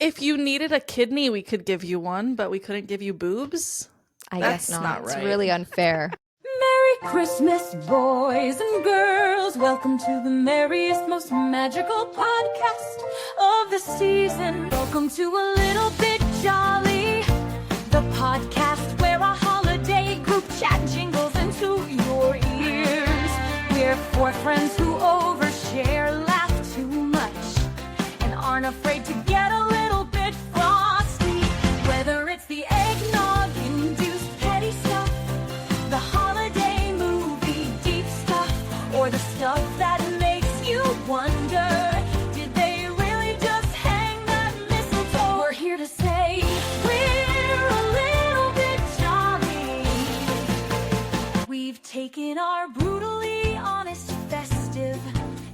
If you needed a kidney, we could give you one, but we couldn't give you boobs. I That's guess not. not It's right. really unfair. Merry Christmas, boys and girls. Welcome to the merriest, most magical podcast of the season. Welcome to A Little Bit Jolly, the podcast where a holiday group chat jingles into your ears. We're four friends who overshare, laugh too much, and aren't afraid to get a little bit frosty. Whether it's the eggnog-induced petty stuff, the holiday movie deep stuff, or the stuff that makes you wonder, did they really just hang that mistletoe? We're here to say we're a little bit jolly. We've taken our brutally honest, festive,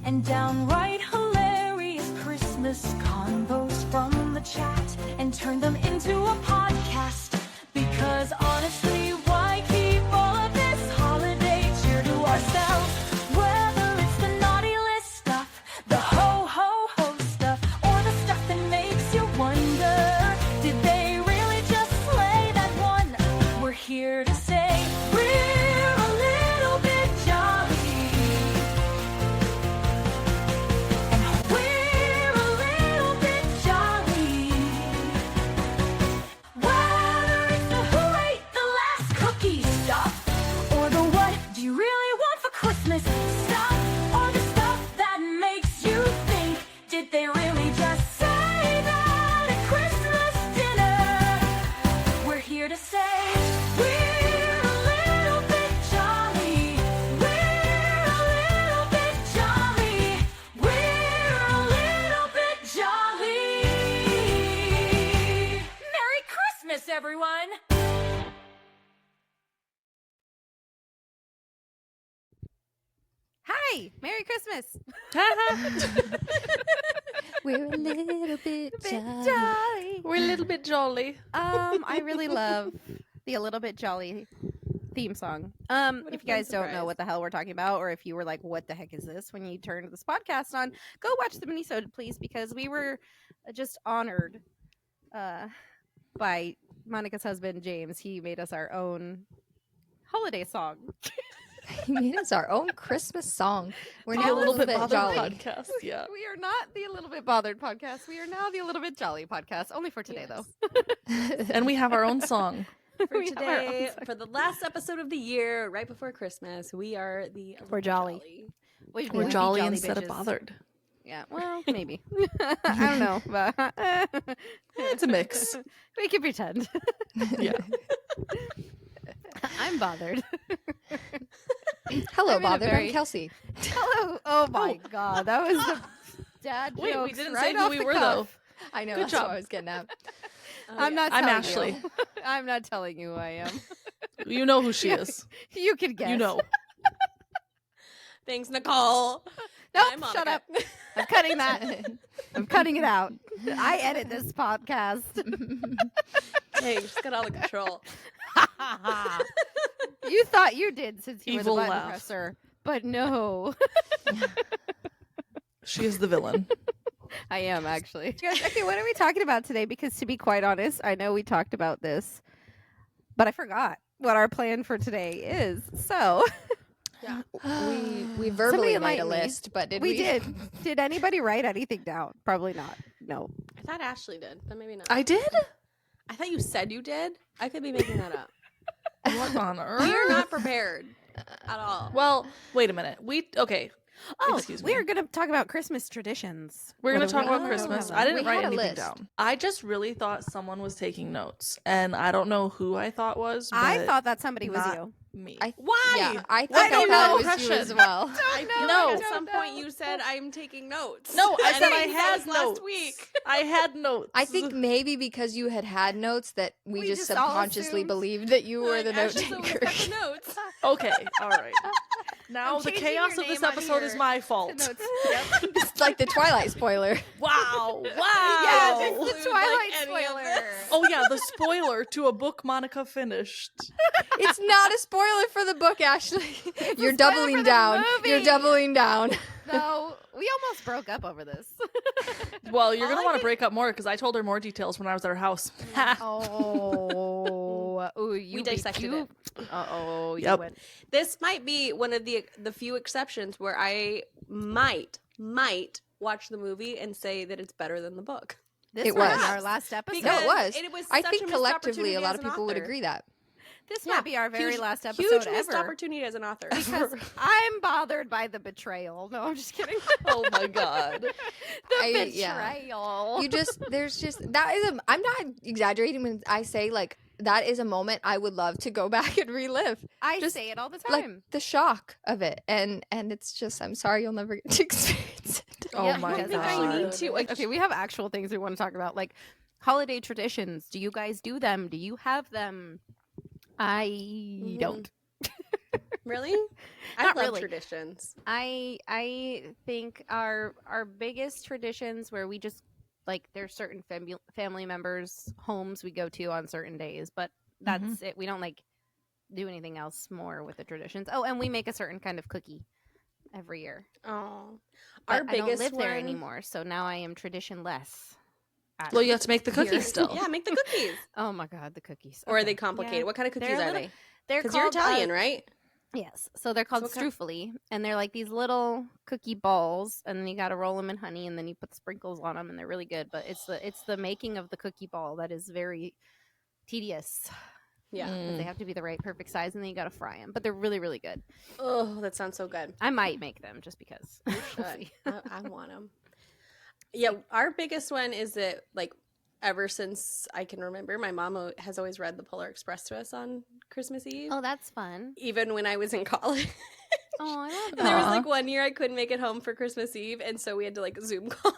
and downright hilarious Christmas convos from the chat and turned them into a podcast. Because honestly, why keep all of this holiday cheer to ourselves? Whether it's the naughty list stuff, the ho-ho-ho stuff, or the stuff that makes you wonder, did they really just slay that one? We're here to say we're a little bit jolly. And we're a little bit jolly. Whether it's the who ate the last cookie stuff, or the what do you really want for Christmas stuff, or the stuff that makes you think, did they really just say that at Christmas dinner? We're here to say we're a little bit jolly. We're a little bit jolly. We're a little bit jolly. Merry Christmas, everyone! Hi, Merry Christmas. We're a little bit jolly. Jolly. We're a little bit jolly. I really love the A Little Bit Jolly theme song. If you guys don't know what the hell we're talking about, or if you were like, what the heck is this when you turned this podcast on, go watch the minisode, please, because we were just honored by Monica's husband, James. He made us our own holiday song. He made us our own Christmas song. We're The now A Little Bit jolly. Bothered podcast. Yeah. We are not the A Little Bit Bothered podcast. We are now the A Little Bit Jolly podcast. Only for today, though. And we have our own song. For We have our own today, song. for the last episode of the year, right before Christmas, we are the We're jolly. We're be jolly instead of bitches. bothered. Yeah, well, maybe. I don't know, but It's a mix. we can pretend. Yeah. I'm bothered. Hello, I'm in a bothered. very- I'm Kelsey. Hello. Oh my god, that was the dad Wait, we jokes didn't right say who off we the were, cuff. I know. Good That's job. what I was getting at. I'm not. I'm telling Ashley. You. I'm not telling you who I am. You know who she is. You can guess. You know. Thanks, Nicole. Nope. I'm Shut Monica. up. I'm cutting that. I'm cutting it out. I edit this podcast. Hey, you just got out of control. You thought you did since you Evil were the button laugh. presser, but no. She is the villain. I am actually. Guys, okay, what are we talking about today? Because to be quite honest, I know we talked about this, but I forgot what our plan for today is. So We verbally made a enlighten me. list, but did we we? did. Did anybody write anything down? Probably not. No. I thought Ashley did, but maybe not. I did? I thought you said you did. I could be making that up. What on earth? We are not prepared at all. Well, wait a minute. Okay. Oh, Excuse we me. are going to talk about Christmas traditions. We're What going to do talk we about have? Christmas. We I didn't We write had a anything list. down. I just really thought someone was taking notes, and I don't know who I thought was. I but thought that somebody was not you. me. Why? Yeah, I think Why I do you thought know it was you impression? as well. I feel No. like at Don't some know. point you said I'm taking notes. No, I And said I that had was notes. last week. I had notes. I think maybe because you had notes that we just just all subconsciously assumed. believed that you were the note Ashley's always taker. got the notes. Okay, all right. Now I'm the changing chaos your of this name on episode is here my fault. Notes. It's like the Twilight spoiler. Wow! Wow! Yes, it's Include, the Twilight like, any of spoiler. this. Oh yeah, the spoiler to a book Monica finished. It's not a spoiler for the book, Ashley. You're spoiler doubling for the down. You're movie. doubling down. No, we almost broke up over this. Well, you're gonna All I want to can- break up more because I told her more details when I was at her house. Oh, ooh, you We dissected it. Uh-oh, you Yep. went. This might be one of the few exceptions where I might watch the movie and say that it's better than the book. This It might be was. our last episode. No, it was. It was I such think a missed collectively a opportunity lot as of an people would author. agree that. This might be our very last episode Huge missed ever. opportunity as an author. Because I'm bothered by the betrayal. No, I'm just kidding. Oh my god. the Yeah. betrayal. There's just that is I'm not exaggerating when I say like that is a moment I would love to go back and relive. I just say it all the Like time. the shock of it, and it's just I'm sorry you'll never get to experience it. Oh Yeah, my because god. I need to. Like, Okay, we have actual things we want to talk about, like holiday traditions. Do you guys do them? Do you have them? I don't. really? I Not love really. traditions. I think our biggest traditions where we just like there's certain family members' homes we go to on certain days, but that's it. We don't like do anything else more with the traditions. Oh, and we make a certain kind of cookie every year. Oh, But our I biggest don't live there one- anymore, so now I am tradition-less. Well, you have to make the Here. cookies still. Yeah, make the cookies. Oh my god, the cookies. Or are Okay. they complicated? Yeah. What kind of cookies They're a are little- they? They're Because you're called, Italian, right? Yes. So they're called what kind- strufoli, and they're like these little cookie balls, and then you got to roll them in honey, and then you put sprinkles on them, and they're really good. But it's the making of the cookie ball that is very tedious. Yeah. 'Cause they have to be the right perfect size, and then you got to fry them. But they're really really good. Oh, that sounds so good. I might make them just because. We'll Should. see. I want them. Yeah, our biggest one is that like ever since I can remember, my mom has always read the Polar Express to us on Christmas Eve. Oh, that's fun. Even when I was in college. Oh, I love And there was Aw. like 1 year I couldn't make it home for Christmas Eve, and so we had to like Zoom call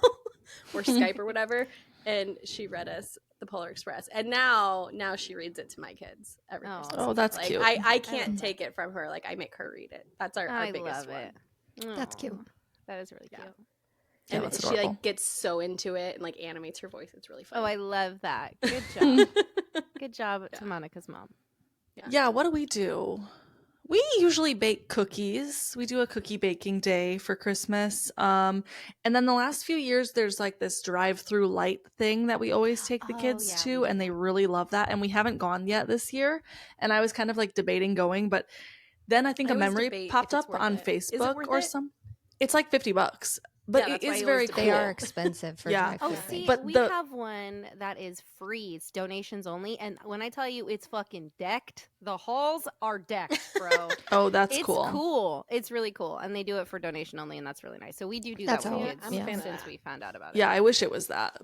or Skype or whatever, and she read us the Polar Express, and now she reads it to my kids every Oh. Christmas. Oh, that's like, cute. I can't take it from her. Like I make her read it. That's our I biggest love one. it. That's Aw, cute. That is really Yeah. cute. Yeah, And that's she adorable. like gets so into it and like animates her voice. It's really fun. Oh, I love that. Good job. Good job to Monica's mom. Yeah, what do we do? We usually bake cookies. We do a cookie baking day for Christmas. And then the last few years there's like this drive-through light thing that we always take the Oh, kids yeah, to, we and they really love that. And we haven't gone yet this year. And I was kind of like debating going, but then I think I a always memory debate popped if it's up worth on it. Is it Facebook worth or it? some. It's like $50, but Yeah, it that's why is I very always cool. debate They are expensive for Yeah. drive-thru Oh, things. see, But we the- have one that is free. It's donations only. And when I tell you it's fucking decked, the halls are decked, bro. Oh, that's It's cool. cool. It's really cool. And they do it for donation only, and that's really nice. So we do That's that with cool. kids I'm a fan of since that. we found out about it. Yeah, I wish it was that.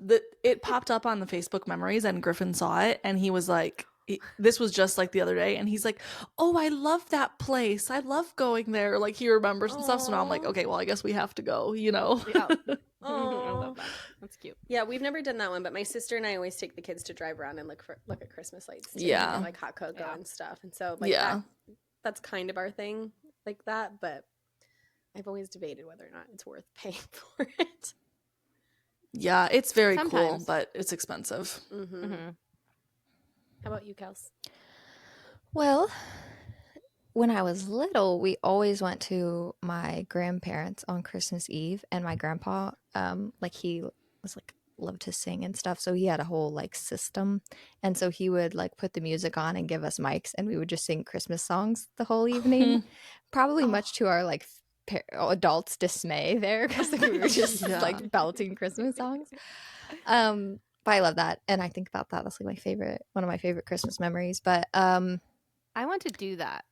It popped up on the Facebook memories, and Griffin saw it, and he was like, this was just like the other day, and he's like, "Oh, I love that place. I love going there." Like he remembers and stuff. So now I'm like, Aw. okay, well, I guess we have to go. You know? Yeah. I Aw. love that. That's cute. Yeah, we've never done that one, but my sister and I always take the kids to drive around and look at Christmas lights. Too, Yeah. and, like hot cocoa Yeah. and stuff, and so like Yeah. that's kind of our thing, like that. But I've always debated whether or not it's worth paying for it. Yeah, it's very cool, Sometimes. but it's expensive. Mm-hmm. Mm-hmm. How about you, Kels? Well, when I was little, we always went to my grandparents on Christmas Eve, and my grandpa, like he was like loved to sing and stuff, so he had a whole like system, and so he would like put the music on and give us mics, and we would just sing Christmas songs the whole evening, probably much to our like adults' dismay there because like, we were just Yeah. like belting Christmas songs. But I love that, and I think about that. That's like one of my favorite Christmas memories. But I want to do that.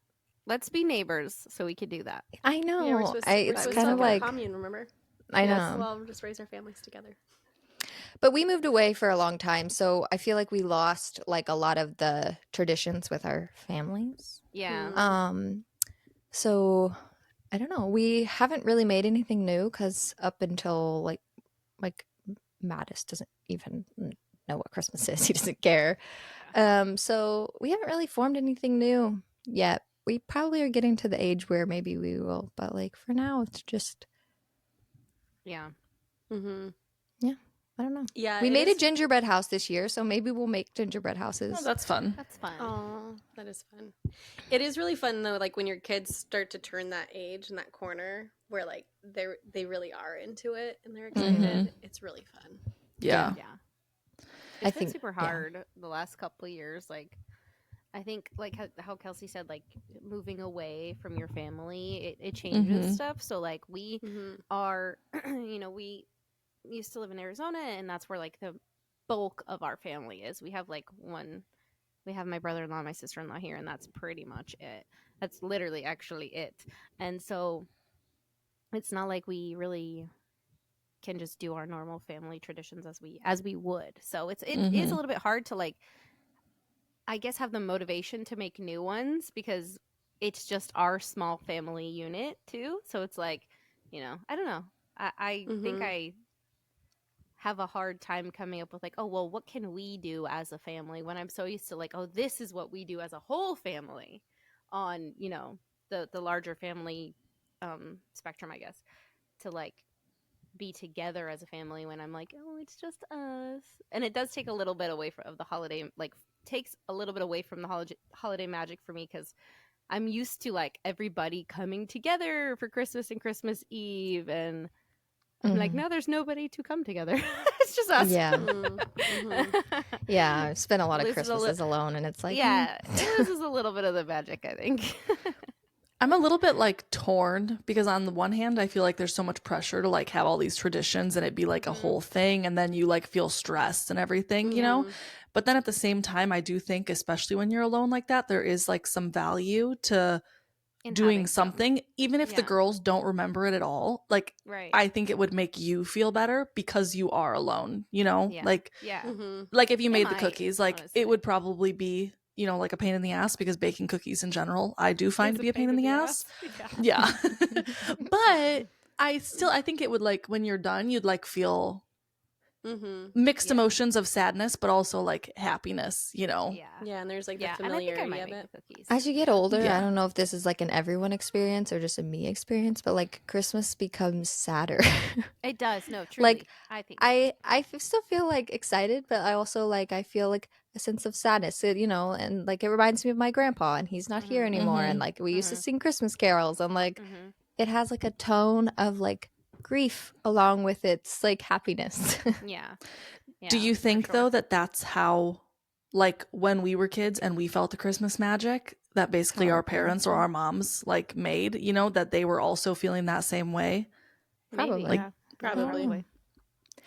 Let's be neighbors so we could do that. I know Yeah, we're supposed to, it's kind of like commune. Remember? I know. Yes, well, we'll just raise our families together. But we moved away for a long time, so I feel like we lost like a lot of the traditions with our families. Yeah. So I don't know. We haven't really made anything new because up until like Mattis doesn't even know what Christmas is. He doesn't care. So we haven't really formed anything new yet. We probably are getting to the age where maybe we will, but like for now, it's just Yeah. Mm-hmm. Yeah. I don't know. Yeah, We it made a is- gingerbread house this year, so maybe we'll make gingerbread houses. Oh, that's fun. That's fun. Oh, that is fun. It is really fun though, like when your kids start to turn that age and that corner where like they really are into it and they're excited. Mhm. It's really fun. Yeah. Yeah. I It's been think- super yeah. hard the last couple of years. Like, I think, like how Kelsey said, like moving away from your family, it changes Mhm. stuff. So, like, we Mm-hmm. are, we used to live in Arizona, and that's where like the bulk of our family is. We have like we have my brother-in-law, and my sister-in-law here, and that's pretty much it. That's literally actually it. And so, it's not like we really can just do our normal family traditions as we would. So it is Mhm. a little bit hard to like, I guess, have the motivation to make new ones because it's just our small family unit too. So it's like, I don't know. I think Mhm. I have a hard time coming up with like, oh well, what can we do as a family when I'm so used to like, oh, this is what we do as a whole family on the larger family spectrum, I guess, to like be together as a family when I'm like, oh, it's just us. And it does take a little bit away from of the holiday, like takes a little bit away from the holiday magic for me because I'm used to like everybody coming together for Christmas and Christmas Eve, and I'm like, Mhm. now there's nobody to come together. It's just us. Yeah. Mm-hmm. Yeah, I've spent a lot of Loses a li- Christmases alone, and it's like, yeah, it loses a little bit of the magic, I think. I'm a little bit like torn because on the one hand, I feel like there's so much pressure to like have all these traditions and it be like a Mhm. whole thing, and then you like feel stressed and everything, you know? Mhm. But then at the same time, I do think, especially when you're alone like that, there is like some value to In doing having some. something, even if the Yeah. girls don't remember it at all. Like, Right. I think it would make you feel better because you are alone, you know? Yeah. Like, Yeah. Mm-hmm. like if you It made the might, cookies, like honestly. it would probably be, you know, like a pain in the ass because baking cookies in general, I do find to be a pain in the ass. Yeah. Yeah. But I think it would like when you're done, you'd like feel Mm-hmm. mixed Yeah. emotions of sadness, but also like happiness, you know? Yeah. Yeah, and there's like Yeah, the and I think I familiarity might of make it. the cookies. as you get older, Yeah. I don't know if this is like an everyone experience or just a me experience, but like Christmas becomes sadder. It does. No, truly. Like, I think still feel like excited, but I also like I feel like a sense of sadness, and like it reminds me of my grandpa, and he's not here Mhm. anymore, Mhm. and like we used to Mhm. sing Christmas carols, and like Mhm. it has like a tone of like grief along with its like happiness. Yeah. Do Yeah, you for think sure. though that that's how, like when we were kids and we felt the Christmas magic that basically How our our parents parents or did? our moms like made, you know, that they were also feeling that same way? Maybe, Probably. yeah. Probably.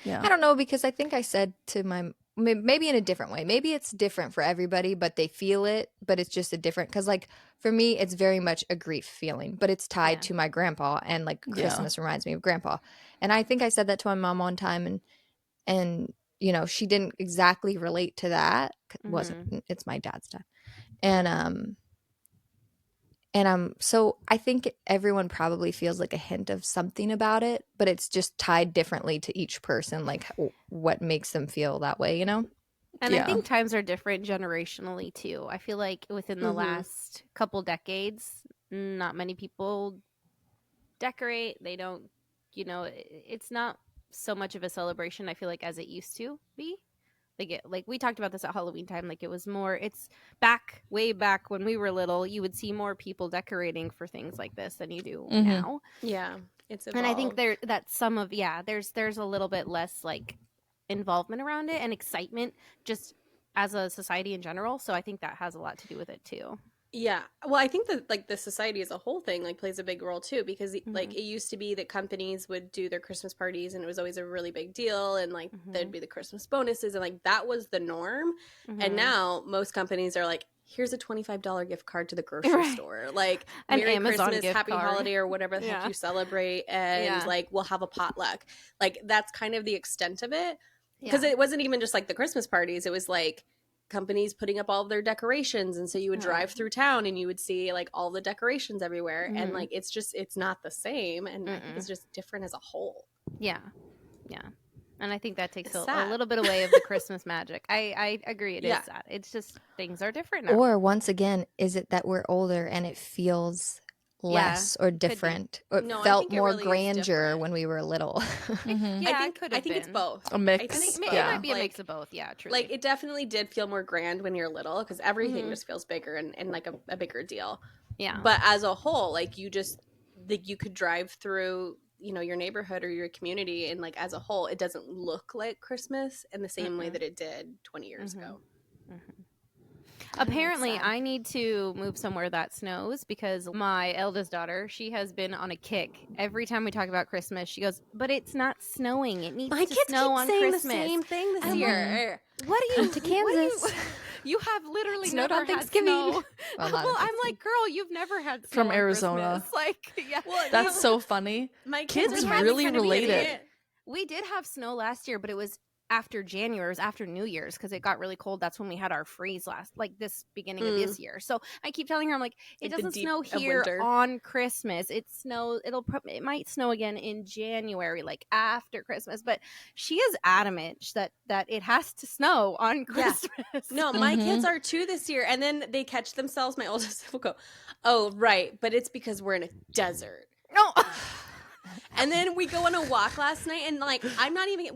Yeah. I don't know because I think I said to my maybe in a different way. Maybe it's different for everybody, but they feel it, but it's just a different because like for me it's very much a grief feeling, but it's tied Yeah. to my grandpa and like Yeah. Christmas reminds me of grandpa. And I think I said that to my mom one time and she didn't exactly relate to that. Wasn't it's my dad's dad. And so I think everyone probably feels like a hint of something about it, but it's just tied differently to each person, like what makes them feel that way, And I Yeah. think times are different generationally too. I feel like within the Mhm. last couple decades, not many people decorate. They don't, it's not so much of a celebration, I feel like, as it used to be. Like we talked about this at Halloween time. Like it was more. It's way back when we were little. You would see more people decorating for things like this than you do Mhm. now. Yeah, it's evolved. And I think that's some of there's a little bit less like involvement around it and excitement just as a society in general. So I think that has a lot to do with it too. Yeah. Well, I think that like the society as a whole thing like plays a big role too because like Mhm. it used to be that companies would do their Christmas parties and it was always a really big deal and like there'd Mhm. be the Christmas bonuses and like that was the norm. Mhm. And now most companies are like here's a $25 gift card to the grocery Right. store. Like An Merry Amazon Christmas, gift Happy card. Holiday or whatever the heck Yeah. you celebrate and Yeah. like we'll have a potluck. Like that's kind of the extent of it. Because Yeah. it wasn't even just like the Christmas parties. It was like companies putting up all of their decorations. And so you would drive through town and you would see like all the decorations everywhere. And Mhm. like it's not the same. And I think Mm-mm. it's just different as a whole. Yeah. And I think that takes It's a sad. little bit away of the Christmas magic. I agree. It is Yeah. sad. It's just things are different now. Or once again, is it that we're older and it feels less or different, or it No, I felt think it more really is grandeur different. when we were little. Mhm. Yeah, I it could I have think it's been. both. A mix. I think it's It Yeah. might be a like, mix of both. Yeah, truly. Like it definitely did feel more grand when you're little because everything Mhm. just feels bigger and like a bigger deal. Yeah. But as a whole, like you just like you could drive through, you know, your neighborhood or your community, and like as a whole, it doesn't look like Christmas in the same way that it did 20 years ago. Apparently, sad. I need to move somewhere that snows because my eldest daughter, she has been on a kick. Every time we talk about Christmas, she goes, "But it's not snowing. It needs My to kids snow keep on saying Christmas." the same thing this I'm year. What do you Come to what do you- Kansas. You have literally Snowed never on had Thanksgiving. snow. Well, Well, not on I'm like, girl, you've never had snow From on Arizona. Christmas. Like, yeah. Well, That's so funny. My Kids kids had really kind of relate been- it. We did have snow last year, but it was after January. It was after New Year's because it got really cold. That's when we had our freeze this beginning of this year. So I keep telling her, I'm like, it Like the doesn't deep snow of here winter. on Christmas. It might snow again in January, like after Christmas. But she is adamant that it has to snow on Yeah. Christmas. No, my Mhm. kids are too this year. And then they catch themselves. My oldest will go, "Oh, right. But it's because we're in a desert." no. And then we go on a walk last night, and like, we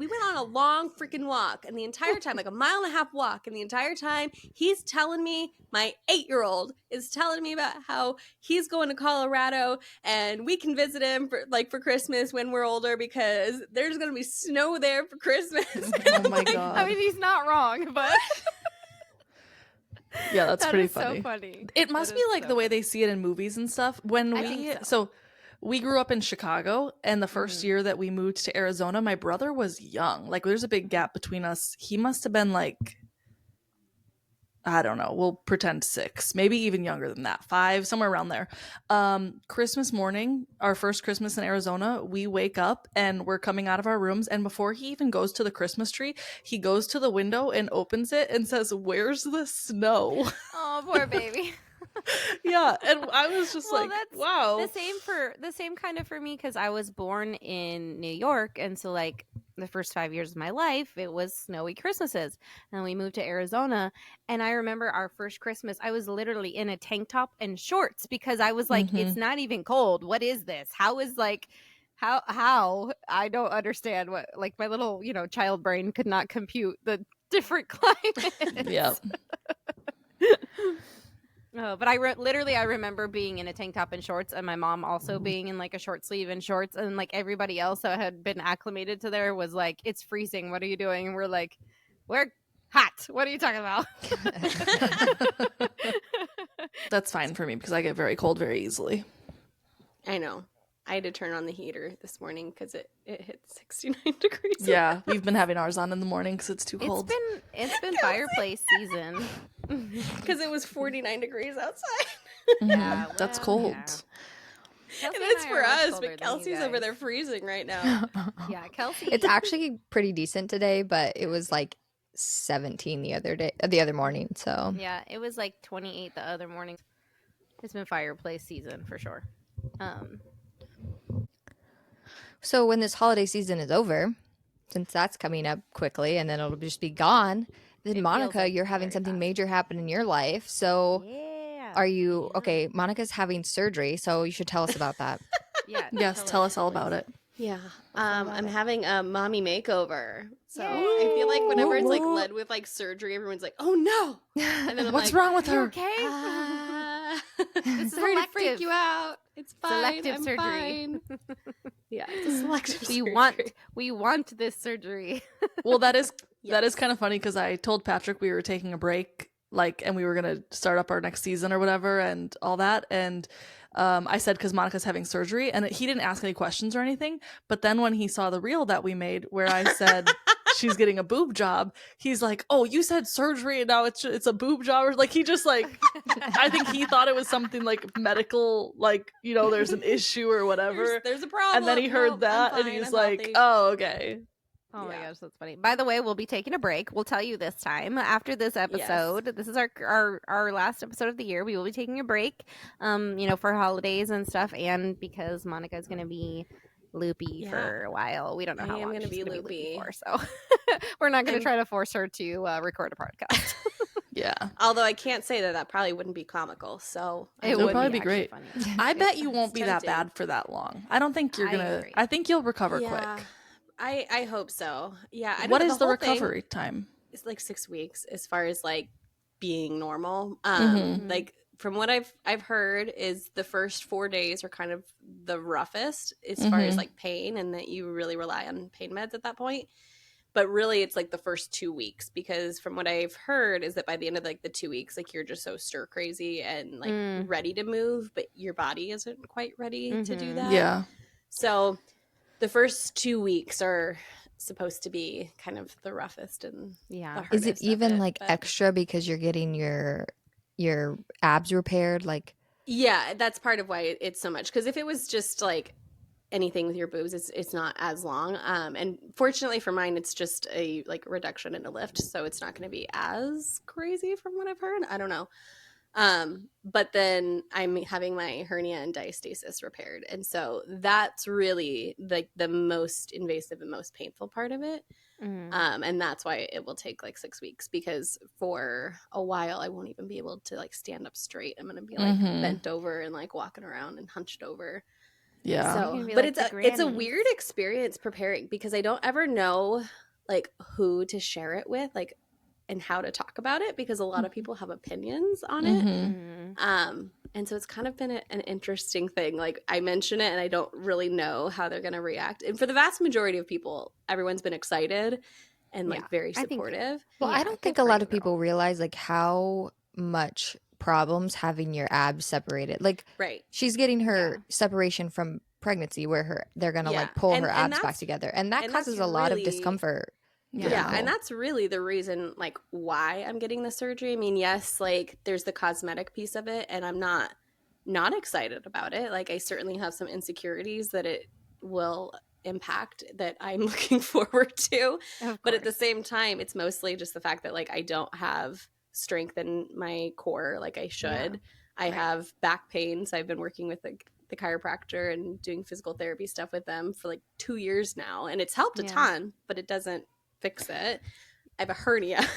went on a long freaking walk. And the entire time, like a 1.5 mile walk, and the entire time, he's telling me, my 8-year-old is telling me about how he's going to Colorado and we can visit him for Christmas when we're older because there's going to be snow there for Christmas. Oh my god. I mean, he's not wrong, but Yeah, that's that pretty is funny. so funny. It must That be is like so the way they see it in movies and stuff. When I we think so we grew up in Chicago, and the first Mhm. year that we moved to Arizona, my brother was young. Like there's a big gap between us. He must have been like, I don't know, we'll pretend 6, maybe even younger than that, 5, somewhere around there. Christmas morning, our first Christmas in Arizona, we wake up and we're coming out of our rooms, and before he even goes to the Christmas tree, he goes to the window and opens it and says, "Where's the snow?" Oh, poor baby. Yeah, and I was just Well, like, that's wow. the same kind of for me because I was born in New York, and so like the first 5 years of my life, it was snowy Christmases, and we moved to Arizona, and I remember our first Christmas, I was literally in a tank top and shorts because I was like, it's not even cold. What is this? How is like how I don't understand what, like, my little child brain could not compute the different climates. Yeah. Oh, but I remember being in a tank top and shorts, and my mom also being in like a short sleeve and shorts, and like everybody else that had been acclimated to there was like, "It's freezing. What are you doing?" And we're like, "We're hot. What are you talking about?" That's fine for me because I get very cold very easily. I know. I had to turn on the heater this morning because it hit 69 degrees. Yeah, we've been having ours on in the morning because it's too cold. It's been fireplace season. Because it was 49 degrees outside. Mhm. Yeah, That's well, cold. yeah. And it's for us, but Kelsey's over there freezing right now. Yeah, Kelsey. It's actually pretty decent today, but it was like 17 the other morning. So Yeah, it was like 28 the other morning. It's been fireplace season for sure. So when this holiday season is over, since that's coming up quickly and then it'll just be gone, then It Monica, feels like you're having very something fast. major happen in your life. So Yeah. are you okay? Monica's having surgery, so you should tell us about that. Yeah. Yes, tell us all about it. Yeah. all about I'm it? having a mommy makeover. So Yay. I feel like whenever it's like Woo, woo. led with like surgery, everyone's like, "Oh no." And then I'm What's like, wrong with You her? okay? This Sorry to freak you out. It's fine. Selective I'm surgery. fine. Yeah, it's a selective we surgery. want this surgery. Well, that is Yes. kind of funny because I told Patrick we were taking a break, like, and we were gonna start up our next season or whatever, and all that. And I said because Monica's having surgery, and he didn't ask any questions or anything. But then when he saw the reel that we made, where I said she's getting a boob job, he's like, "Oh, you said surgery, and now it's a boob job." Or like he just like, I think he thought it was something like medical, like there's an issue or whatever. There's a problem. And then he heard Nope, that, I'm and fine, he's I'm like, healthy. "Oh, okay." Oh my Yeah. gosh, that's funny. By the way, we'll be taking a break. We'll tell you this time after this episode. This is our last episode of the year. We will be taking a break, for holidays and stuff, and because Monica's going to be loopy Yeah. for a while. We don't know I how am long gonna she's be gonna loopy. for, so we're not going to I'm- try to force her to record a podcast. Yeah. Although I can't say that probably wouldn't be comical. So It would probably be actually great. funny. I bet you won't It's be that tempting. bad for that long. I don't think you're I gonna. agree. I think you'll recover yeah, quick. I hope so. Yeah, I don't What know. is the whole thing recovery time? is like 6 weeks as far as like being normal. Mhm. Like from what I've heard is the first 4 days are kind of the roughest as far as Mhm. like pain, and that you really rely on pain meds at that point. But really it's like the first 2 weeks, because from what I've heard is that by the end of like the 2 weeks, like you're just so stir crazy and like ready to move, but your body isn't quite ready to do that. Yeah. So the first 2 weeks are supposed to be kind of the roughest and Yeah. the Is hardest it of even it, like but- extra because you're getting your abs repaired? Like, Yeah, that's part of why it's so much. Because if it was just like anything with your boobs, it's not as long. And fortunately for mine, it's just a like reduction in a lift, so it's not going to be as crazy from what I've heard. I don't know. But then I'm having my hernia and diastasis repaired, and so that's really like the most invasive and most painful part of it. And that's why it will take like 6 weeks, because for a while I won't even be able to like stand up straight. I'm gonna be like bent over and like walking around and hunched over. Yeah. You're So, gonna be but like the it's a grannies. weird experience preparing, because I don't ever know like who to share it with, like, and how to talk about it, because a lot of people have opinions on it. And so it's kind of been an interesting thing. Like I mention it and I don't really know how they're going to react. And for the vast majority of people, everyone's been excited and like Yeah, very I think- supportive. well, Yeah, I don't good think a for lot you, of people girl. realize like how much problems having your abs separated. Like, Right. she's getting her Yeah. separation from pregnancy, where they're gonna Yeah. like pull And her abs back that's- together, and that and that's causes a lot of really- discomfort. Yeah, people. and that's really the reason like why I'm getting the surgery. I mean, yes, like there's the cosmetic piece of it, and I'm not excited about it. Like I certainly have some insecurities that it will impact that I'm looking forward to. But at the same time, it's mostly just the fact that like I don't have strength in my core like I should. I right. have back pain, so I've been working with the chiropractor and doing physical therapy stuff with them for like 2 years now, and it's helped a Yeah. ton, but it doesn't fix it. I have a hernia.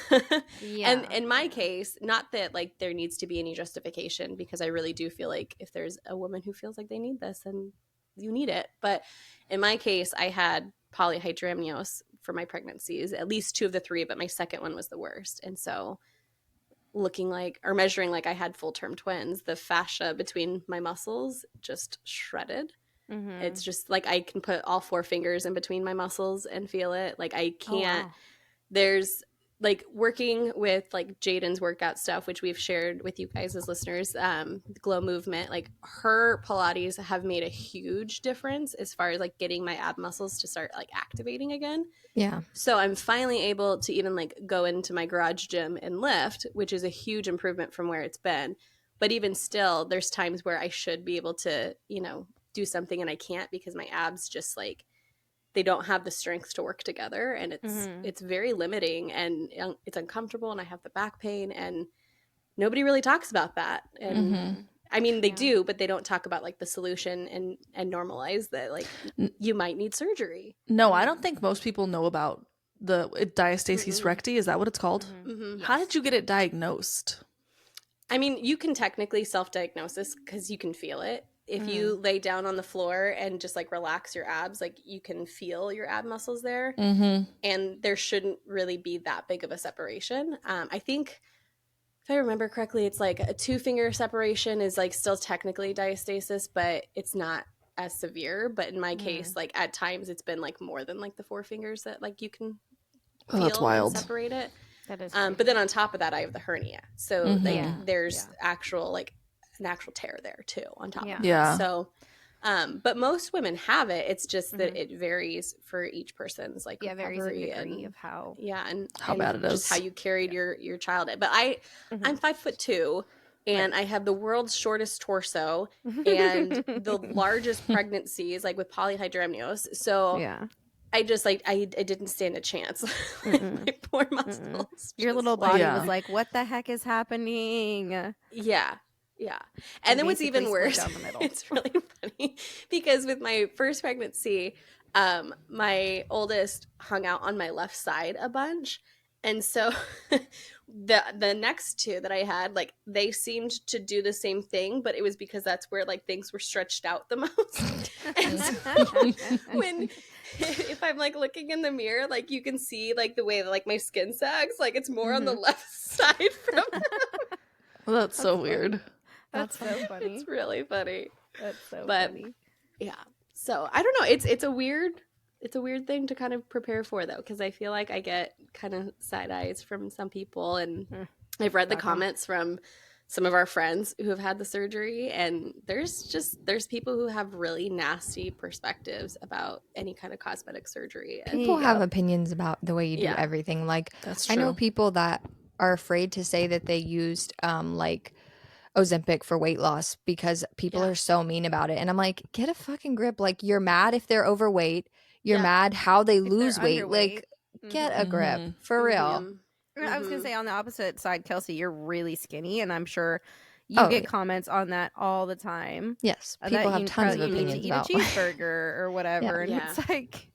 Yeah. And in my case, not that like there needs to be any justification, because I really do feel like if there's a woman who feels like they need this, then you need it. But in my case, I had polyhydramnios for my pregnancies, at least 2 of the 3, but my second one was the worst. And so looking like or measuring like I had full-term twins, the fascia between my muscles just shredded. It's just like I can put all 4 fingers in between my muscles and feel it. Like I can't. There's like working with like Jaden's workout stuff, which we've shared with you guys as listeners, Glow Movement, like her Pilates have made a huge difference as far as like getting my ab muscles to start like activating again. Yeah. So I'm finally able to even like go into my garage gym and lift, which is a huge improvement from where it's been. But even still, there's times where I should be able to, you know, do something and I can't, because my abs just like they don't have the strength to work together, and it's very limiting, and it's uncomfortable, and I have the back pain, and nobody really talks about that. And I mean they do, but they don't talk about like the solution and normalize that like you might need surgery. No, I don't think most people know about the diastasis recti. Is that what it's called? How did you get it diagnosed? I mean, you can technically self-diagnose this because you can feel it. If you lay down on the floor and just like relax your abs, like you can feel your ab muscles there, and there shouldn't really be that big of a separation. I think if I remember correctly, it's like a 2-finger separation is like still technically diastasis, but it's not as severe. But in my case, like at times it's been like more than like the 4 fingers that like you can Oh, that's feel and wild. separate it. That is. But then on top of that, I have the hernia, so like there's actual like an actual tear there too on top. Yeah. Of it. Yeah. So, but most women have it. It's just that it varies for each person's like varies in recovery degree and of how. and How bad it just is. how you carried your child. But I'm 5'2", and I have the world's shortest torso and the largest pregnancies, like with polyhydramnios. So Yeah. I just like I didn't stand a chance. Like, my poor muscles. Your just, little like- body Yeah. was like, "What the heck is happening?" Yeah. Yeah. And then what's basically even split worse, down the middle. it's really funny because with my first pregnancy, my oldest hung out on my left side a bunch. And so the next two that I had, like, they seemed to do the same thing, but it was because that's where like things were stretched out the most. And so when if I'm like looking in the mirror, like you can see like the way that like my skin sags, like it's more on the left side from Well, that's so weird. That's so funny. It's really funny. That's so But funny. yeah. So I don't know. It's a weird thing to kind of prepare for though, because I feel like I get kind of side eyes from some people, and I've read the comments from some of our friends who have had the surgery, and there's people who have really nasty perspectives about any kind of cosmetic surgery. And People have opinions about the way you do Yeah. everything. Like, That's I know true. people that are afraid to say that they used like Ozempic for weight loss because people are so mean about it. And I'm like, get a fucking grip. Like, you're mad if they're overweight. You're mad how they lose weight. underweight. Like, get a grip. For real. I was gonna say, on the opposite side, Kelsey, you're really skinny, and I'm sure you get comments on that all the time. Yes. that People have you tons of probably need opinions to about eat a cheeseburger or whatever, and Yeah. it's like,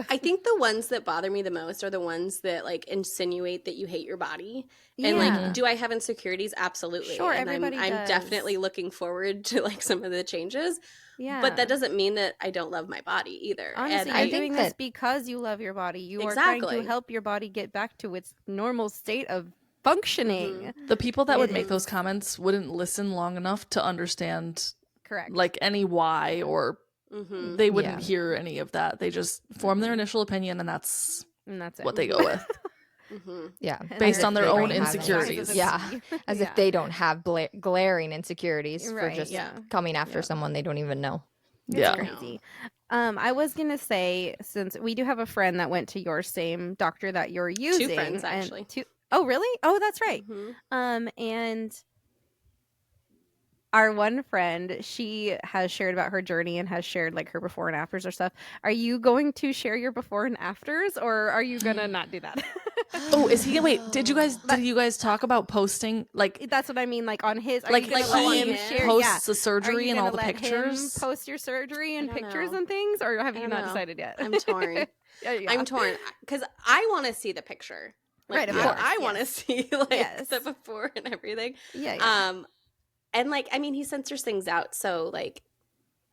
I think the ones that bother me the most are the ones that like insinuate that you hate your body. And like, do I have insecurities? Absolutely. Sure, and everybody I'm does. definitely looking forward to like some of the changes. yeah. But that doesn't mean that I don't love my body either. Honestly, and you're I doing think this that- because you love your body. You are trying Exactly. to help your body get back to its normal state of functioning. The people that would It make is. those comments wouldn't listen long enough to understand Correct. like any why, or Mhm. they wouldn't Yeah. hear any of that. They just form their initial opinion, and that's And that's it. what they go with. Mhm. Yeah. And based As on if their they own don't have insecurities. any- Yeah. As if they don't have glaring insecurities for Right, just yeah. coming after Yeah. someone they don't even know. Yeah. Crazy. I was gonna say, since we do have a friend that went to your same doctor that you're using, friends, and actually. oh, really? Oh, that's right. Mhm. And our one friend, she has shared about her journey and has shared like her before and afters or stuff. Are you going to share your before and afters, or are you gonna not do that? Oh, is he? Wait, did you guys talk about posting like That's what I mean. Like on his, are like you gonna he let him posts share? posts the Are surgery you and all gonna the let him pictures? post your surgery and I don't pictures know. and things, or have you don't not know. decided yet? I'm torn. Yeah. I'm torn because I want to see the picture. Like, Right, of I, course, I want to yes. see like Yes. the before and everything. Yeah. And like, I mean, he censors things out, so like,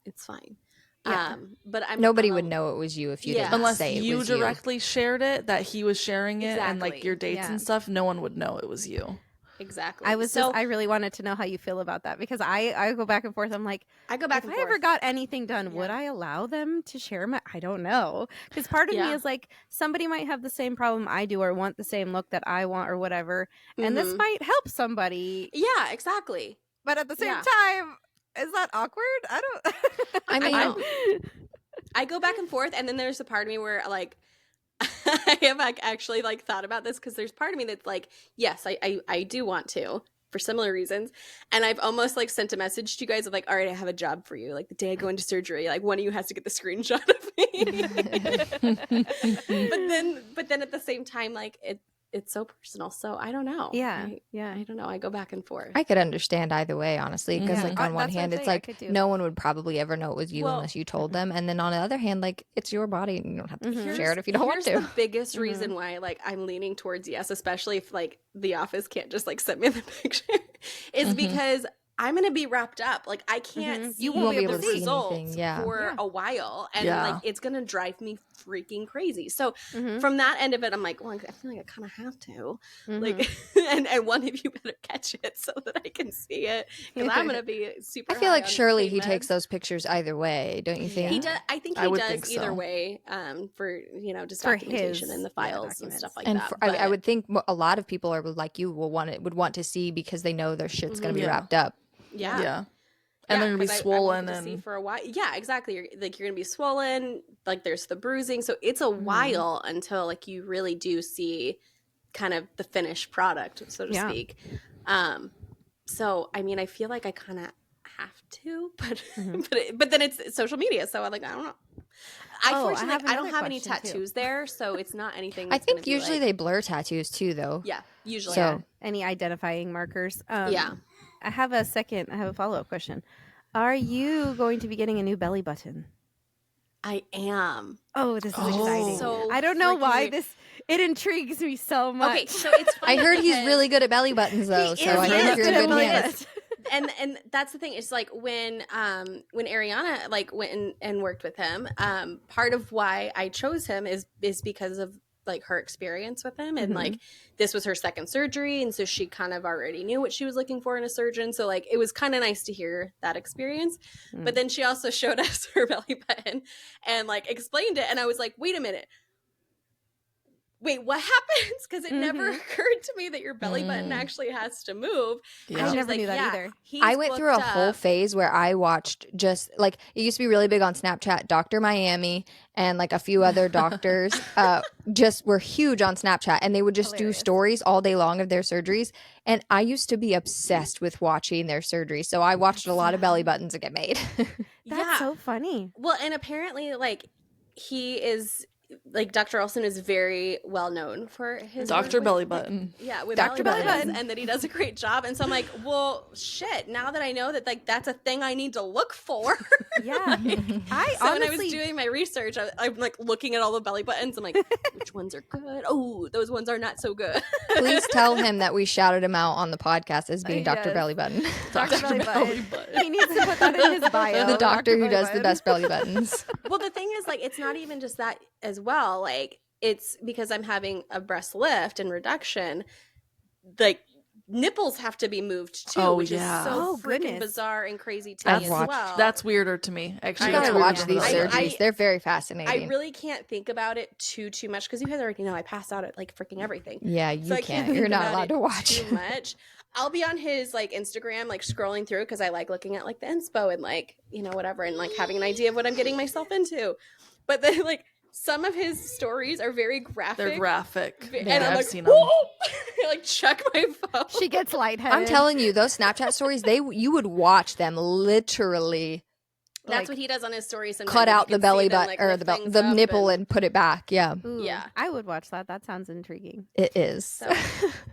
it's fine. Yeah. But Nobody I'm would know it was you if you Yeah. didn't Unless say it you was directly shared it, that he was sharing it, and like Exactly. your dates Yeah. and stuff, no one would know it was you. Exactly. I was so just, I really wanted to know how you feel about that, because I go back and forth. I'm like, I go back if and I forth. ever got anything done, Yeah. would I allow them to share my? I don't know, because part of me Yeah. is like, somebody might have the same problem I do, or want the same look that I want, or whatever, and this Mhm. might help somebody. Yeah, exactly. But at the same Yeah. time, is that awkward? I don't. I mean, I go back and forth, and then there's a part of me where like I have like actually like thought about this, because there's part of me that's like, yes, I do want to, for similar reasons, and I've almost like sent a message to you guys of like, all right, I have a job for you. Like the day I go into surgery, like one of you has to get the screenshot of me. but then at the same time, like it's so personal. So I don't know. Yeah, I don't know. I go back and forth. I could understand either way, honestly, because Yeah. like on one That's what hand, I'm it's saying, I like could do. no one would probably ever know it was you Well, unless you told them, and then on the other hand, like it's your body, and you don't have to Mhm. share it if you don't want Here's to. the biggest reason why like I'm leaning towards yes, especially if like the office can't just like send me the picture, is because I'm gonna be wrapped up. Like I can't see You won't be able the to see results anything, yeah. for Yeah. a while, and Yeah. like it's gonna drive me freaking crazy. So Mhm. from that end of it, I'm like, well, I feel like I kind of have to, Mhm. like, and one of you better catch it so that I can see it, because I'm gonna be super. I feel high like on surely pain he takes meds. those pictures either way, don't you think? He does. I think I he would does think either so. way, for just For documentation his, in the yeah, files and documents. stuff like And that. I but- would think a lot of people are like you would want to see because they know their shit's gonna be Yeah. wrapped up. yeah, Yeah. And they're gonna be 'cause I swollen want to see and for a while. Yeah, exactly. You're gonna be swollen. Like there's the bruising, so it's a while until like you really do see kind of the finished product, so to Yeah. speak. So I mean, I feel like I kind of have to, but but then it's social media, so I'm like, I don't know. I Oh, I fortunately have I don't another have any question, too. tattoos there, so it's not anything. I that's gonna think be, usually like- they blur tattoos too, though. Yeah, usually. So- Any identifying markers? Yeah. I have a follow-up question. Are you going to be getting a new belly button? I am. Oh, this is Oh. exciting. So I don't know freaking why weird. this It intrigues me so much. Okay, so it's I funny heard he's because- really good at belly buttons, though. He So is I think you're in good really hands. good. and that's the thing. It's like when Ariana like went and worked with him, part of why I chose him is because of like her experience with him, and like this was her second surgery, and so she kind of already knew what she was looking for in a surgeon, so like it was kind of nice to hear that experience. But then she also showed us her belly button and like explained it, and I was like, wait a minute, wait, what happens? Because it never occurred to me that your belly button actually has to move. Yeah. And I she was never like, knew that yeah, either. he's I went through a booked whole up. phase where I watched just like it used to be really big on Snapchat. Dr. Miami and like a few other doctors just were huge on Snapchat, and they would just do stories all day long of their surgeries. And I used to be obsessed with watching their surgeries, so I watched a lot of belly buttons that get made. That's so funny. Well, and apparently, like, he is, like, Dr. Olson is very well known for his work Dr. with- Belly Button. Yeah, with Dr. belly Belly buttons, Button. and that he does a great job. And so I'm like, well, shit, now that I know that, like, that's a thing I need to look for. Yeah. I So when I was honestly doing my research, I'm like looking at all the belly buttons. I'm like, which ones are good? Oh, those ones are not so good. Please tell him that we shouted him out on the podcast as being Dr. Yes. Belly Button, Dr. Belly Button. He needs to put that in his bio. the doctor who Belly does the Button. best belly buttons. Well, the thing is, like, it's not even just that as well. Like, it's because I'm having a breast lift and reduction, like, nipples have to be moved too, Oh, which yeah. is so Oh, freaking goodness. bizarre and crazy to I've me as watched- well. That's weirder to me. Actually, You I gotta know. watch these I- surgeries; they're very fascinating. I really can't think about it too much because you guys already know I pass out at like freaking everything. Yeah, So you I can't. think You're not about allowed it to watch. too much. I'll be on his like Instagram, like scrolling through because I like looking at like the inspo and like whatever, and like having an idea of what I'm getting myself into. But then like some of his stories are very graphic. They're graphic. And Yeah, I'm I've like, seen them. whoa! I like check my phone. She gets lightheaded. I'm telling you, those Snapchat stories, you would watch them literally That's like, what he does on his stories. Sometimes cut and you out the can see belly them, button like, or lift the things the up nipple and put it back. Yeah, Ooh, Yeah. I would watch that. That sounds intriguing. it is. So,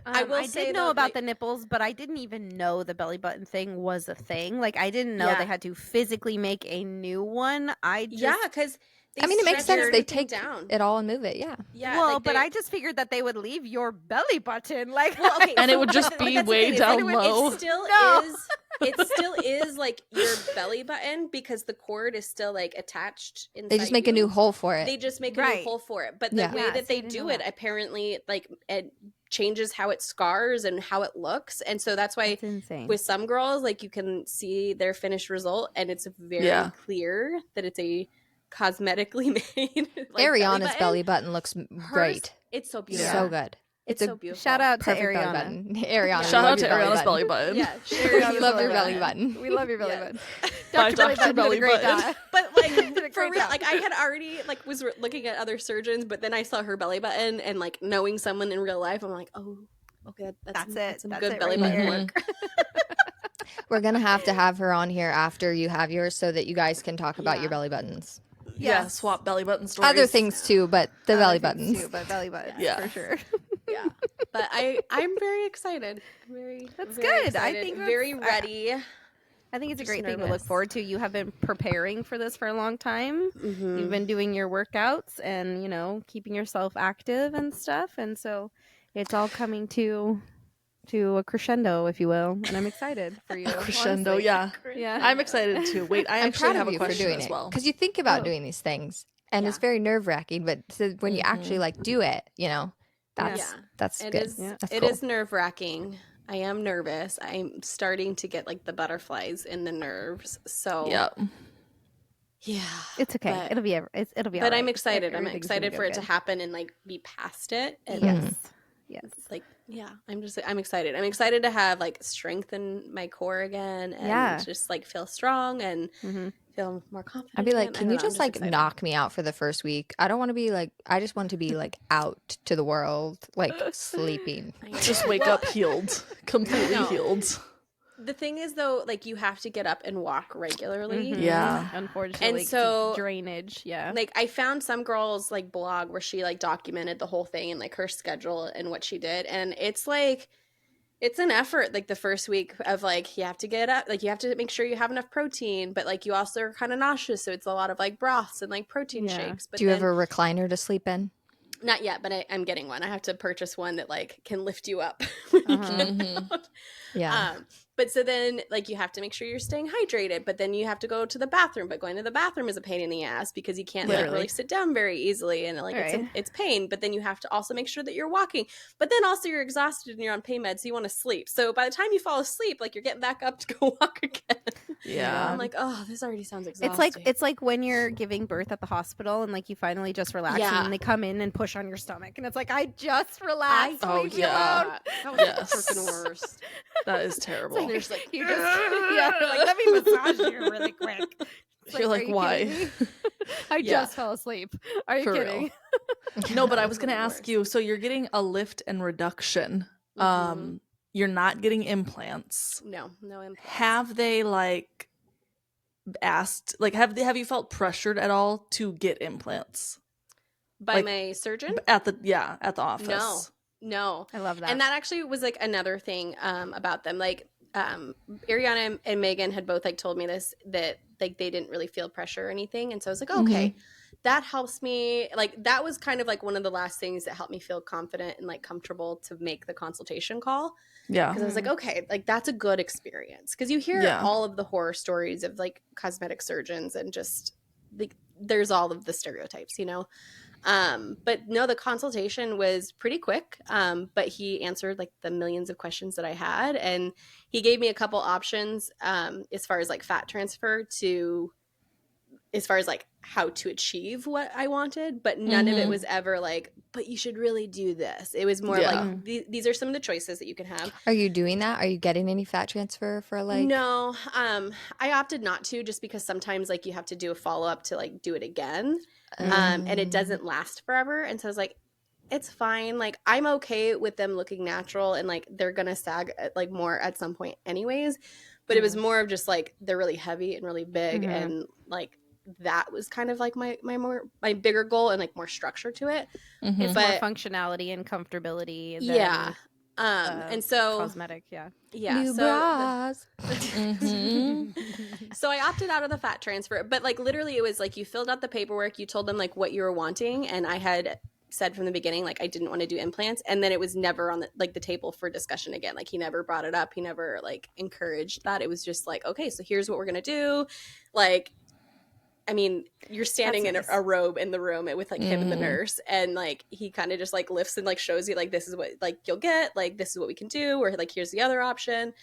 I will I say did know though, about like- the nipples, but I didn't even know the belly button thing was a thing. Like I didn't know Yeah. they had to physically make a new one. I just yeah, because I mean, it makes sense. They take down. it all and move it. Yeah. Yeah, well, like, but they- I just figured that they would leave your belly button like Well, okay, And it so- would just but be that's the way thing, is down everyone- low. It still No. is. It still is like your belly button because the cord is still like attached inside. They just make a you. new hole for it. They just make a Right. new hole for it. But the Yeah. way Yeah, that see, they I didn't do know it, that. apparently, like it changes how it scars and how it looks, and so that's why That's insane. with some girls, like you can see their finished result, and it's very Yeah. clear that it's a cosmetically made. Like, Ariana's button. belly button looks Hers- great. It's so beautiful. So good. It's a so beautiful. Shout out to Perfect belly Ariana. button. Ariana, Shout love out to your Ariana's belly button. Yeah, We love your belly button. We love your belly Yes. button. By Dr. Dr. Belly Belly Button did a great Button. job. But Did a like for great real, job. like I had already like was looking at other surgeons, but then I saw her belly button and like knowing someone in real life, I'm like, oh, okay, That's it. That's some That's good it belly right button there. work. We're gonna have to have her on here after you have yours, so that you guys can talk about Yeah. your belly buttons. Yeah, Yes. swap belly button stories. Other things too, but the Other belly things buttons. too, but belly buttons Yeah. for sure. Yeah, but I'm very excited. That's very good. I excited, think very that's- ready. I think it's a Just great thing to look nervous. forward to. You have been preparing for this for a long time. Mm-hmm. You've been doing your workouts and, keeping yourself active and stuff. And so it's all coming to a crescendo, if you will. And I'm excited for you. Crescendo, honestly. yeah. Yeah. I'm excited too. Wait, I I'm actually proud have of a you for question doing as it well. because you think about Oh. doing these things, and it's Yeah. very nerve wracking. But when you actually like do it, that's Yeah. that's It good. is. Yeah. That's It cool. is nerve wracking. I am nervous. I'm starting to get like the butterflies in the nerves. So Yeah. yeah. It's okay. But- it'll be But all right. I'm excited. I'm Everything's excited gonna for go it to good. happen and like be past it. And Yes. Yes. like yeah, I'm excited. I'm excited to have like strength in my core again and Yeah. just like feel strong and Mhm. feel more confident. I'd be like, again. I can don't you know, I'm just like excited. knock me out for the first week? I don't want to be like, I just want to be like out to the world, like sleeping. I know. Just wake Well, up healed. Completely No. healed. The thing is though, like you have to get up and walk regularly. Mhm. Yeah. Unfortunately, And 'cause so- of drainage. Yeah. Like I found some girls like blog where she like documented the whole thing and like her schedule and what she did, and it's like it's an effort like the first week of like you have to get up, like you have to make sure you have enough protein, but like you also are kind of nauseous, so it's a lot of like broths and like protein Yeah. shakes. But Do you then, have a recliner to sleep in? Not yet, but I'm getting one. I have to purchase one that like can lift you up when you get out. Yeah. But so then like you have to make sure you're staying hydrated, but then you have to go to the bathroom. But going to the bathroom is a pain in the ass because you can't like really sit down very easily, and like it's pain. But then you have to also make sure that you're walking. But then also you're exhausted and you're on pain meds, so you want to sleep. So by the time you fall asleep, like you're getting back up to go walk again. Yeah. I'm like, oh, this already sounds exhausting. It's like when you're giving birth at the hospital and like you finally just relax and then they come in and push on your stomach and it's like I just relaxed. Leave me alone. That was the freaking worst. That is terrible. And there's like You just like let me massage you really quick. It's You're like, why? I just fell asleep. Are you For kidding? real. No, but I was gonna ask you. So you're getting a lift and reduction. You're not getting implants. No implants. Have they like asked? Like, have you felt pressured at all to get implants By like, my surgeon? at the office? No. I love that. And that actually was like another thing about them. Like Ariana and Megan had both like told me this, that like they didn't really feel pressure or anything. And so I was like, okay, that helps me. Like that was kind of like one of the last things that helped me feel confident and like comfortable to make the consultation call. Yeah. Because I was like, okay, like that's a good experience. Because you hear all of the horror stories of like cosmetic surgeons and just like there's all of the stereotypes, you know? But no, the consultation was pretty quick. But he answered like the millions of questions that I had, and he gave me a couple options as far as like fat transfer to as far as like how to achieve what I wanted, but none of it was ever like, but you should really do this. It was more like these are some of the choices that you can have. Are you doing that? Are you getting any fat transfer for like? No, I opted not to, just because sometimes like you have to do a follow-up to like do it again. And it doesn't last forever. And so I was like, it's fine. Like I'm okay with them looking natural, and like they're going to sag like more at some point anyways. But it was more of just like, they're really heavy and really big. And like, that was kind of like my bigger goal and like more structure to it. It's but more functionality and comfortability. Yeah. Than, and so cosmetic. Yeah. New bras. So I opted out of the fat transfer, but like literally it was like you filled out the paperwork, you told them like what you were wanting, and I had said from the beginning like I didn't want to do implants, and then it was never on the table for discussion again. Like he never brought it up, he never like encouraged that. It was just like, okay, so here's what we're gonna do. Like, I mean, you're standing in a robe in the room with like him and the nurse, and like he kind of just like lifts and like shows you like this is what like you'll get, like this is what we can do, or like here's the other option,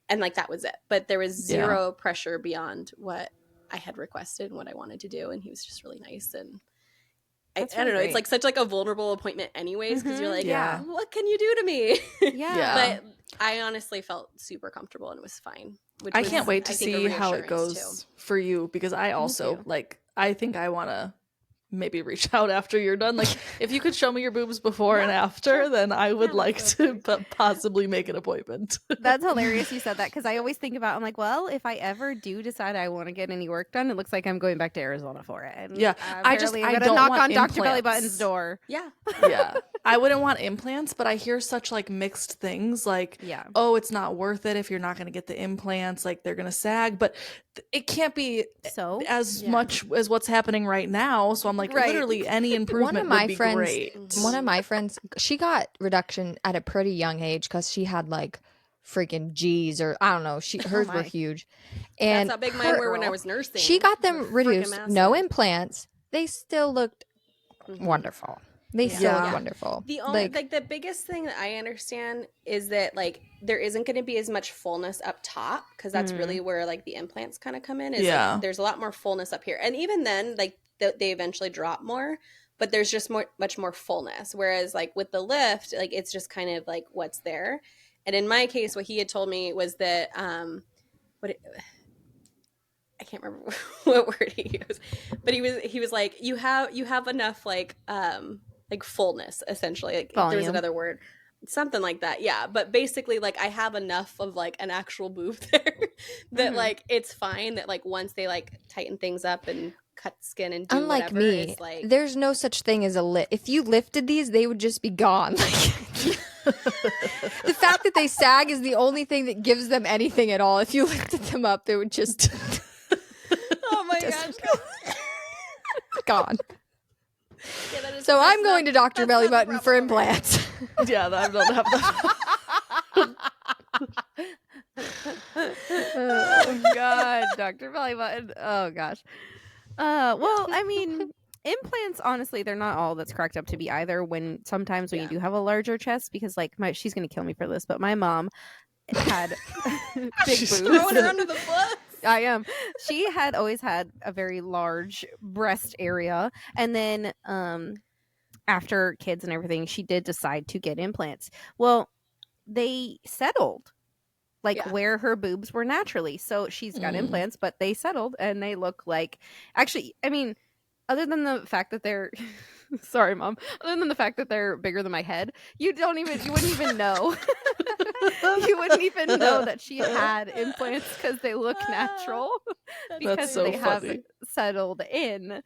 and like that was it. But there was zero pressure beyond what I had requested and what I wanted to do, and he was just really nice. And I don't know, it's like such like a vulnerable appointment anyways, because you're like, what can you do to me? But I honestly felt super comfortable and it was fine. I can't wait to see how it goes for you, because I also like, I think I want to maybe reach out after you're done. Like if you could show me your boobs before and after, then I would like to possibly make an appointment. That's hilarious you said that, because I always think about, I'm like, well, if I ever do decide I want to get any work done, it looks like I'm going back to Arizona for it. And I don't knock want on implants. Dr. Belly Button's door. Yeah. I wouldn't want implants, but I hear such like mixed things, like, oh, it's not worth it if you're not going to get the implants, like they're going to sag, but it can't be as much as what's happening right now. So I'm like, literally any improvement would be great. One of my friends, she got reduction at a pretty young age because she had like freaking G's, or I don't know. Hers were huge. And that's how big mine were when I was nursing. She got them reduced, no implants. They still looked wonderful. They still look wonderful. The only like the biggest thing that I understand is that like there isn't going to be as much fullness up top, because that's really where like the implants kind of come in. Like, there's a lot more fullness up here, and even then like they eventually drop more, but there's just much more fullness. Whereas like with the lift, like it's just kind of like what's there. And in my case, what he had told me was that I can't remember what word he used, but he was like, you have enough like fullness, essentially. Like there's another word, something like that. Yeah. But basically like I have enough of like an actual boob there that like it's fine, that like once they like tighten things up and cut skin and do unlike whatever, me, it's like there's no such thing as a lift. If you lifted these, they would just be gone. The fact that they sag is the only thing that gives them anything at all. If you lifted them up, they would just oh my gosh. gone. Yeah, that is So I'm not- going to Dr. that's Belly not the Button for problem over here. implants. Yeah, I don't have that. Oh God, Dr. Belly Button. Oh gosh. Well, I mean, implants. Honestly, they're not all that's cracked up to be either. Sometimes when you Yeah. do have a larger chest, because like she's gonna kill me for this, but my mom had big She's boobs. Throwing her under the bus. I am. She had always had a very large breast area, and then after kids and everything, she did decide to get implants. Well, they settled like Yeah. where her boobs were naturally. So she's got implants, but they settled and they look like, actually, I mean, other than the fact that they're sorry, Mom. Other than the fact that they're bigger than my head, you wouldn't even know. You wouldn't even know that she had implants because they look natural. Because That's so they have funny. settled in.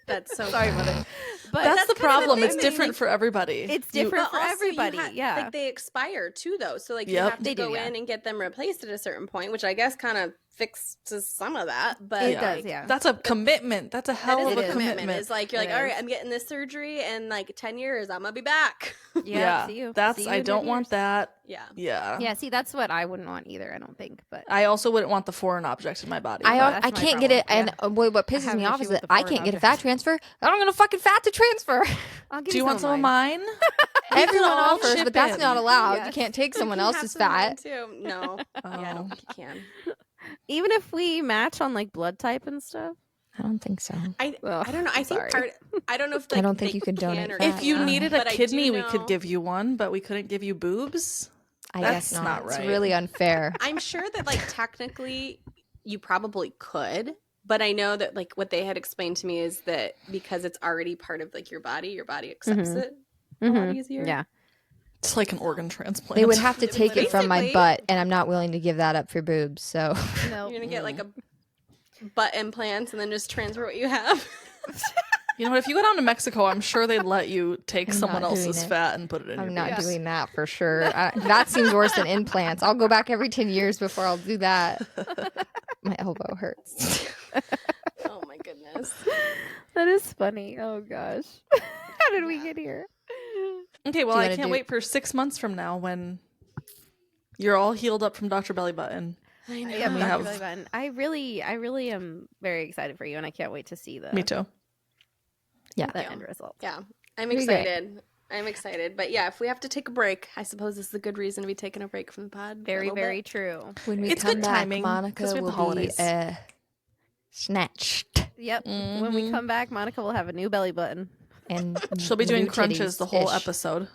That's so Sorry, funny. Mother. But That's the kind of the problem. thing It's that different makes- for everybody. it's You- different for also you everybody. ha- like they expire too, though. So like you Yep. have to They do, go yeah. in and get them replaced at a certain point, which I guess kind of fixes some of that. But It Yeah. does, like, yeah. That's a commitment. That's a That hell is of a a commitment. commitment. It's like you're It like, all right, is. I'm getting this surgery, and like 10 years, I'm gonna be back. Yeah, see you. That's See you I in don't 10 want years. that. Yeah. Yeah. Yeah, see, that's what I wouldn't want either. I don't think, but I also wouldn't want the foreign object in my body. I but- that's I my can't get it, problem, and what I pisses have me an off issue is with that the I foreign can't get a object. fat transfer. I don't get a fucking fat to transfer. I'll give Do you want some of mine? Everyone all offers, chip but that's in. not allowed. Yes. You can't take someone You can have else's some of mine, fat. too. No. Yeah, I don't Oh. think you can. Even if we match on like blood type and stuff. I don't think so. I Ugh, don't know. I think sorry. I don't know if I like, don't think they you could donate or fat. If you can't, needed a but I do kidney, we know- could give you one, but we couldn't give you boobs. I That's guess not. not It's right. really unfair. I'm sure that like technically you probably could, but I know that like what they had explained to me is that because it's already part of like your body accepts Mhm. it a lot easier. Yeah. It's like an organ transplant. They would have to take it from my Basically- butt, and I'm not willing to give that up for boobs. So No. You're gonna get like a butt implants and then just transfer what you have. You know what? If you go down to Mexico, I'm sure they'd let you take I'm someone not doing else's it. fat and put it in I'm your not boobs. doing that for sure. That seems worse than implants. I'll go back every 10 years before I'll do that. My elbow hurts. Oh my goodness. That is funny. Oh gosh. How did we get here? Okay, well, Do you I wanna can't do- wait for 6 months from now when you're all healed up from Dr. Belly Button. I know. Yeah, we Dr. have- Belly Button. I really am very excited for you, and I can't wait to see the Me too. Yeah. the you. end result. Yeah. I'm Pretty great. excited. I'm excited. But yeah, if we have to take a break, I suppose this is a good reason to be taking a break from the pod. for a Very, little very bit. true. When we It's come good back, timing, 'cause Monica we have the will be holidays. snatched. Yep. When we come back, Monica will have a new belly button. And She'll be doing new crunches titties the whole ish. episode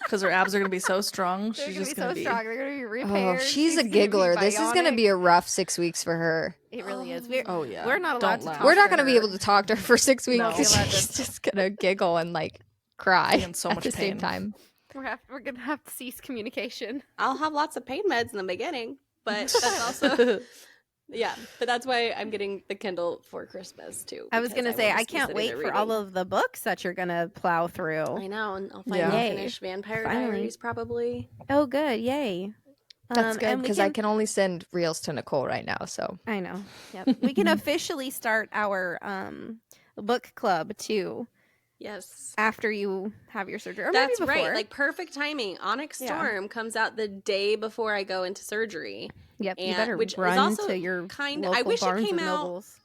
because her abs are going to be so strong. They're She's gonna just be going so to be. strong. They're gonna be Oh, repaired. she's a gonna be giggler. This is going to bionic. be a rough 6 weeks for her. It really is. We're, Oh, yeah. We're not Don't allowed to laugh. talk. We're not to going to be her. able to talk to her for 6 weeks No. because We'll have she's just going to giggle and like cry Be in so at much the same pain. time. We're gonna have to cease communication. I'll have lots of pain meds in the beginning, but that's also yeah. But that's why I'm getting the Kindle for Christmas too. I was because gonna say won't I just be can't sitting wait there for all reading. of the books that you're gonna plow through. I know, and I'll Yeah. finally Yay. finish Vampire Finally. Diaries probably. Oh, good! Yay. That's good and we because I can only send reels to Nicole right now. So I know. Yep. We can officially start our book club too Yes. after you have your surgery. Or That's maybe right. before. Like perfect timing. Onyx Yeah. Storm comes out the day before I go into surgery. Yep. You and- better which is run also to your kind- I local wish it Barnes came and out- Nobles.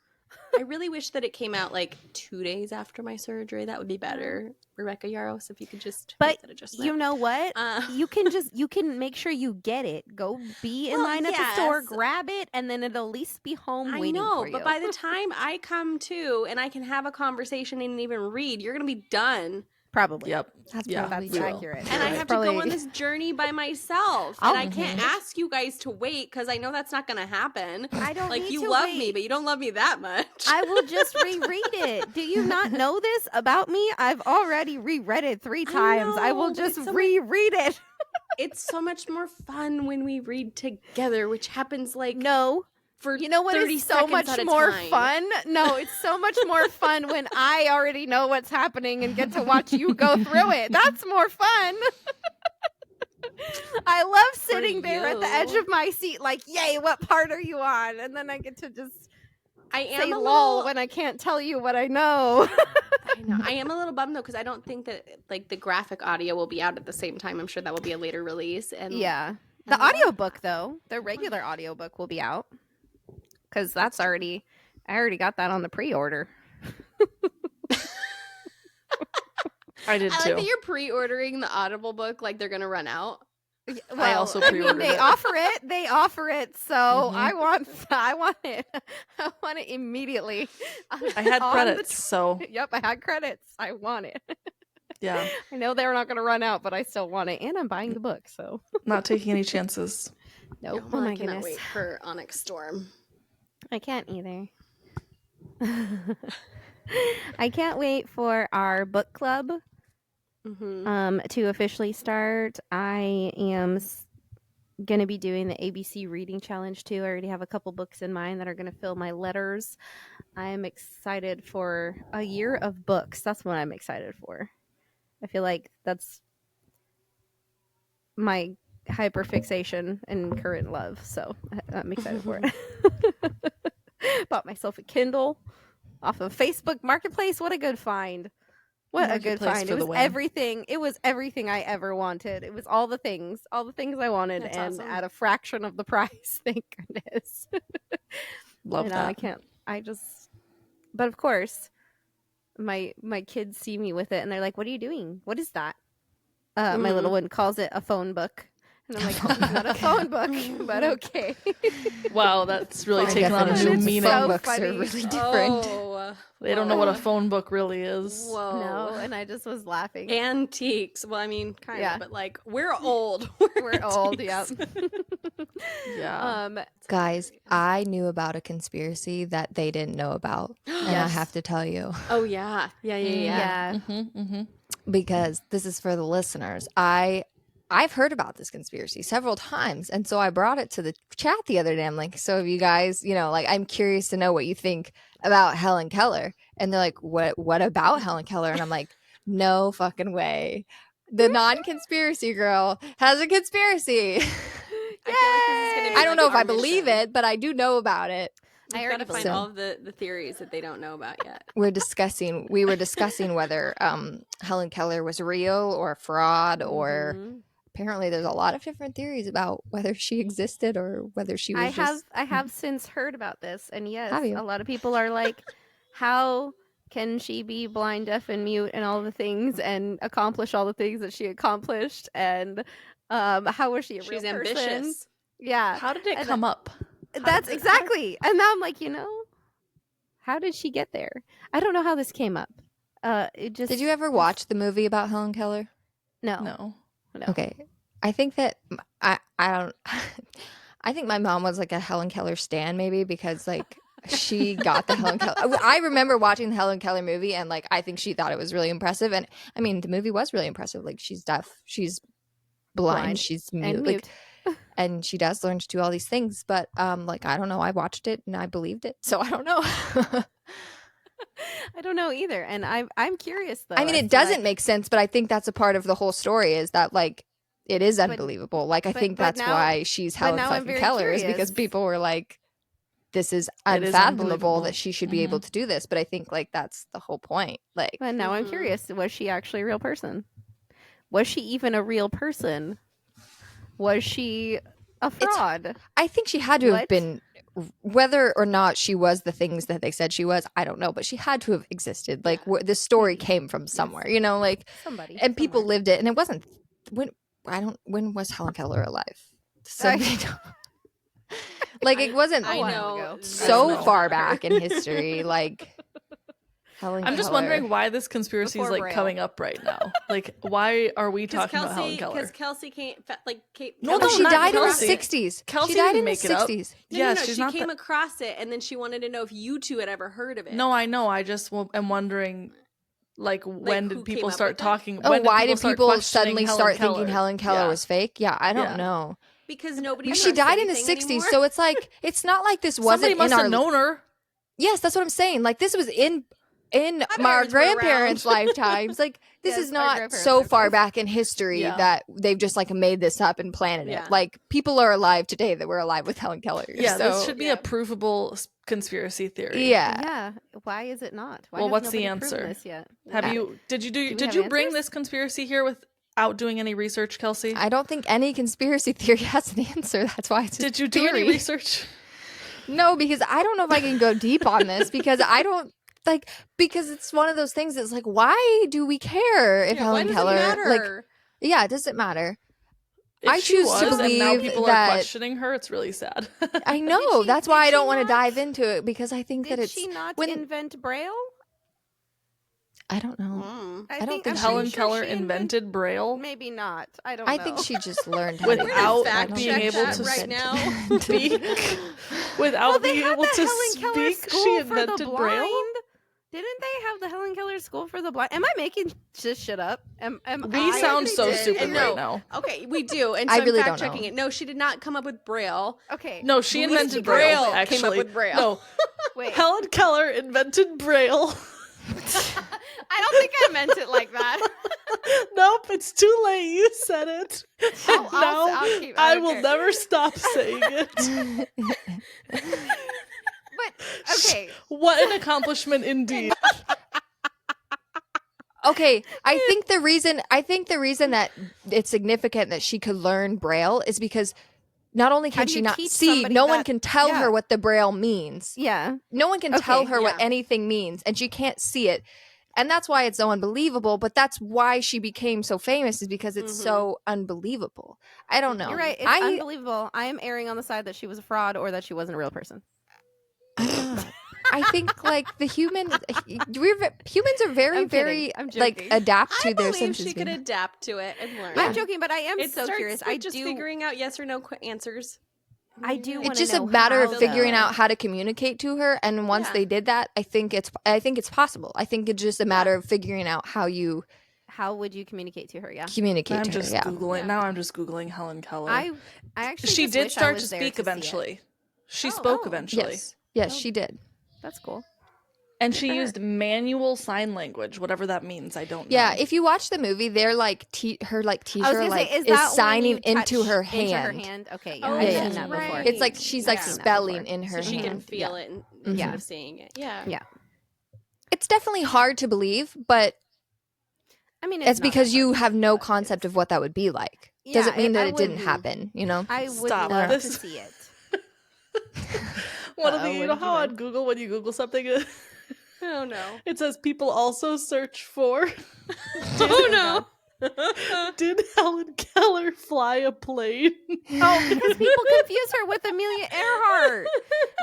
I really wish that it came out like 2 days after my surgery. That would be better. Rebecca Yaros, if you could just But make that adjustment. You know what? Uh, you can make sure you get it. Go be in Well, line at the store, yes. grab it, and then it'll at least be home I waiting know, for you. but by the time I come to and I can have a conversation and even read, you're going to be done. probably. Yep. that's Yeah, probably That's we will. accurate. And I It's have to go probably- on this journey by myself. I'll- And I can't ask you guys to wait because I know that's not going to happen. I don't Like, need you to love wait. me, but you don't love me that much. I will just reread it. Do you not know this about me? I've already reread it 3 times. I will know, but just it's so reread it. It's so much more fun when we read together, which happens like No. for You know what 30 is so seconds much at a more time. fun? No, it's so much more fun when I already know what's happening and get to watch you go through it. That's more fun. I love sitting there at the edge you. of my seat, like, yay, what part are you on? And then I get to just I am say a lol little. when I can't tell you what I know. I know. I am a little bummed though because I don't think that like the graphic audio will be out at the same time. I'm sure that will be a later release. And Yeah. And The I want audiobook though, the regular audiobook will be out. Cuz that's already I already got that on the pre-order. I did I like too. that you're pre-ordering the Audible book like they're gonna run out. I also I mean, pre-ordered they it. offer it. They offer it. So Mhm. I want it. I want it immediately. I had On the credits, tr- so Yep, I had credits. I want it. yeah, I know they're not going to run out, but I still want it, and I'm buying the book. So not taking any chances. nope. Well, Oh my I cannot goodness, wait for Onyx Storm. I can't either. I can't wait for our book club to officially start. I am going to be doing the ABC reading challenge too. I already have a couple books in mind that are going to fill my letters. I am excited for a year of books. That's what I'm excited for. I feel like that's my hyperfixation and current love. So I'm excited for it. Bought myself a Kindle off of Facebook Marketplace. What a good find. What a good Marketplace find. for It the was win. everything. It was everything I ever wanted. It was all the things I wanted, That's and awesome. at a fraction of the price. Thank goodness. Love I know, that. I can't. But of course, my kids see me with it, and they're like, "What are you doing? What is that?" My little one calls it a phone book, and I'm like, "It's not a phone book, but okay." Wow, that's really Our taken on a new definitions of meaning. phone So books funny. are really different. Oh, They don't know what a whoa. phone book really is. Whoa. No, and I just was laughing. Antiques. Well, I mean, kind of, Yeah. but like we're old. We're old, antiques. yep. Yeah. Guys, I knew about a conspiracy that they didn't know about. And I Yes. have to tell you, Oh yeah, yeah. Yeah. Mm-hmm. because this is for the listeners. I've heard about this conspiracy several times, and so I brought it to the chat the other day. I'm like, so if you guys, like, I'm curious to know what you think about Helen Keller. And they're like, what about Helen Keller? And I'm like, no fucking way. The non-conspiracy girl has a conspiracy. I feel like this is gonna be I don't like know if our I believe mission. it, but I do know about it. We've I got already to find believe it. all of the theories that they don't know about yet. We were discussing whether Helen Keller was real or a fraud, or Mhm. apparently there's a lot of different theories about whether she existed or whether she was I have since heard about this, and yes, Have you? a lot of people are like, how can she be blind, deaf, and mute and all the things and accomplish all the things that she accomplished? And how was she a real She's person? ambitious. Yeah, How did it And come up? that's exactly. And now I'm like, how did she get there? I don't know how this came up. It just Did you ever watch the movie about Helen Keller? no. No. Okay. I think that I don't I think my mom was like a Helen Keller stan, maybe, because like she got the Helen Keller. I remember watching the Helen Keller movie, and like I think she thought it was really impressive. And I mean, the movie was really impressive. Like, she's deaf, she's blind, she's mute, and like, mute. and she does learn to do all these things. But like, I don't know. I watched it and I believed it, so I don't know. I don't know either, and I'm curious though. I mean, as it to, doesn't like, make sense, but I think that's a part of the whole story, is that like it is unbelievable. Like, I think but that's now- why she's Helen now I'm fucking very Keller, is curious. because people were like, this is It is unfathomable unbelievable. that she should be able to do this. But I think like that's the whole point. Like, And now I'm Mhm. curious, was she actually a real person? Was she even a real person? Was she a fraud? I think she had to have What? been, whether or not she was the things that they said she was, I don't know, but she had to have existed. Like, the story came from somewhere, like, Somebody. and people somewhere. lived it, and it wasn't when was Helen Keller alive? Somebody like, it wasn't I while know ago. so know. far back in history. Like, Helen I'm just Keller. wondering why this conspiracy is Before like Braille. coming up right now. Like, why are we Because talking about Helen Keller? because Kelsey came No, Oh, she not died Kelsey. in the 60s. Kelsey She died didn't in the make it up. 60s. Yes, no, she's she not came the- across it, and then she wanted to know if you two had ever heard of it. No, I know. I just am wondering, like, when who did came people up start with it? talking? Oh, when why did start people questioning suddenly Helen start Keller? thinking Helen Keller Yeah. was fake? Yeah, I don't Yeah. know. because nobody. She trusts died in the anything 60s, anymore. so it's like, it's not like this Somebody wasn't must in have our. known her. Yes, that's what I'm saying. Like, this was in in our parents were around. grandparents' lifetimes. Like, this Yes, is our not grandparents so lived far with. back in history Yeah. that they've just like made this up and planted Yeah. it. Like, people are alive today that were alive with Helen Keller. Yeah, so, this should be a provable conspiracy theory. yeah. Yeah. Why is it not? Why Well, has what's the nobody proven answer? this yet? Have Uh, you did we did have you bring answers? this conspiracy here without doing any research, Kelsey? I don't think any conspiracy theory has an answer. That's why it's Did you do any theory. research? No, because I don't know if I can go deep on this because I don't like because it's one of those things that's like, why do we care if Yeah, Helen why does Keller it matter? like yeah, it doesn't matter. If I she choose to was, and now believe people that- are questioning her. It's really sad. I know. she- That's why did I don't she want to not- dive into it because I think that Did it's she not when- invent Braille? I don't know. Mm. I don't think I'm she- Helen pretty sure Keller she invented Braille Maybe not. I don't I know. think she just learned how Without to I don't fact think being she able to invented right it. speak. Without Well, they being had able the to Helen Keller speak, School she for the invented Braille. Blind. Didn't they have the Helen Keller School for the Blind? Am I making this shit up? Am We I sound so did. stupid And right no. now. Okay, we do, and I so really I'm don't fact checking know. it. No, she did not come up with Braille. Okay. No, she Luigi invented Braille Braille. came up Actually, with Braille. no. Wait. Helen Keller invented Braille. I don't think I meant it like that. Nope, it's too late. You said it. And I'll now keep- I don't will care. never stop saying it. But okay. What an accomplishment indeed. Okay, I think the reason that it's significant that she could learn Braille is because not only How can do she you not teach see, somebody no one that- can tell yeah. her what the Braille means. Yeah. No one can Okay, tell her what yeah. anything means, and she can't see it. And that's why it's so unbelievable, but that's why she became so famous is because it's so unbelievable. I don't know. You're right. It's unbelievable. I am erring on the side that she was a fraud or that she wasn't a real person. I think like humans are very, I'm kidding. very I'm like joking. adapt to I their believe senses. she could adapt to it and learn. I'm joking, but I am It so starts curious. with I just do. figuring out yes or no answers. I do. It's just a matter of figuring out how to communicate to her, and once Yeah. they did that, I think it's possible. I think it's just a matter of figuring out how you How would you communicate to her? Yeah. communicate I'm to just her. Yeah. googling Yeah. now. I'm just googling Helen Keller. I actually she just did wish I start was to there speak see it. eventually. She Oh, spoke oh. eventually. Yes, she did. That's cool. And she for her. used manual sign language, whatever that means. I don't know. Yeah, if you watch the movie, they're like her I was teacher gonna like say, is is that when signing you into touch her into hand. her hand? Okay, Oh, yeah, I've yeah, seen that right. before. It's like she's like I've seen that spelling before. in her So she hand. can feel it instead Yeah. of seeing it. Yeah. Yeah. It's definitely hard to believe, but I mean, it's not because that you hard, have no but concept it's- of what that would be like. Yeah, Doesn't mean that I it didn't wouldn't- happen, you know? I would Stop. love This- to see it. One of the, Uh-oh, you what know did you how on find? Google, when you Google something, Oh no. it says people also search for. Oh no. Did Helen Keller fly a plane? Oh, because people confuse her with Amelia Earhart.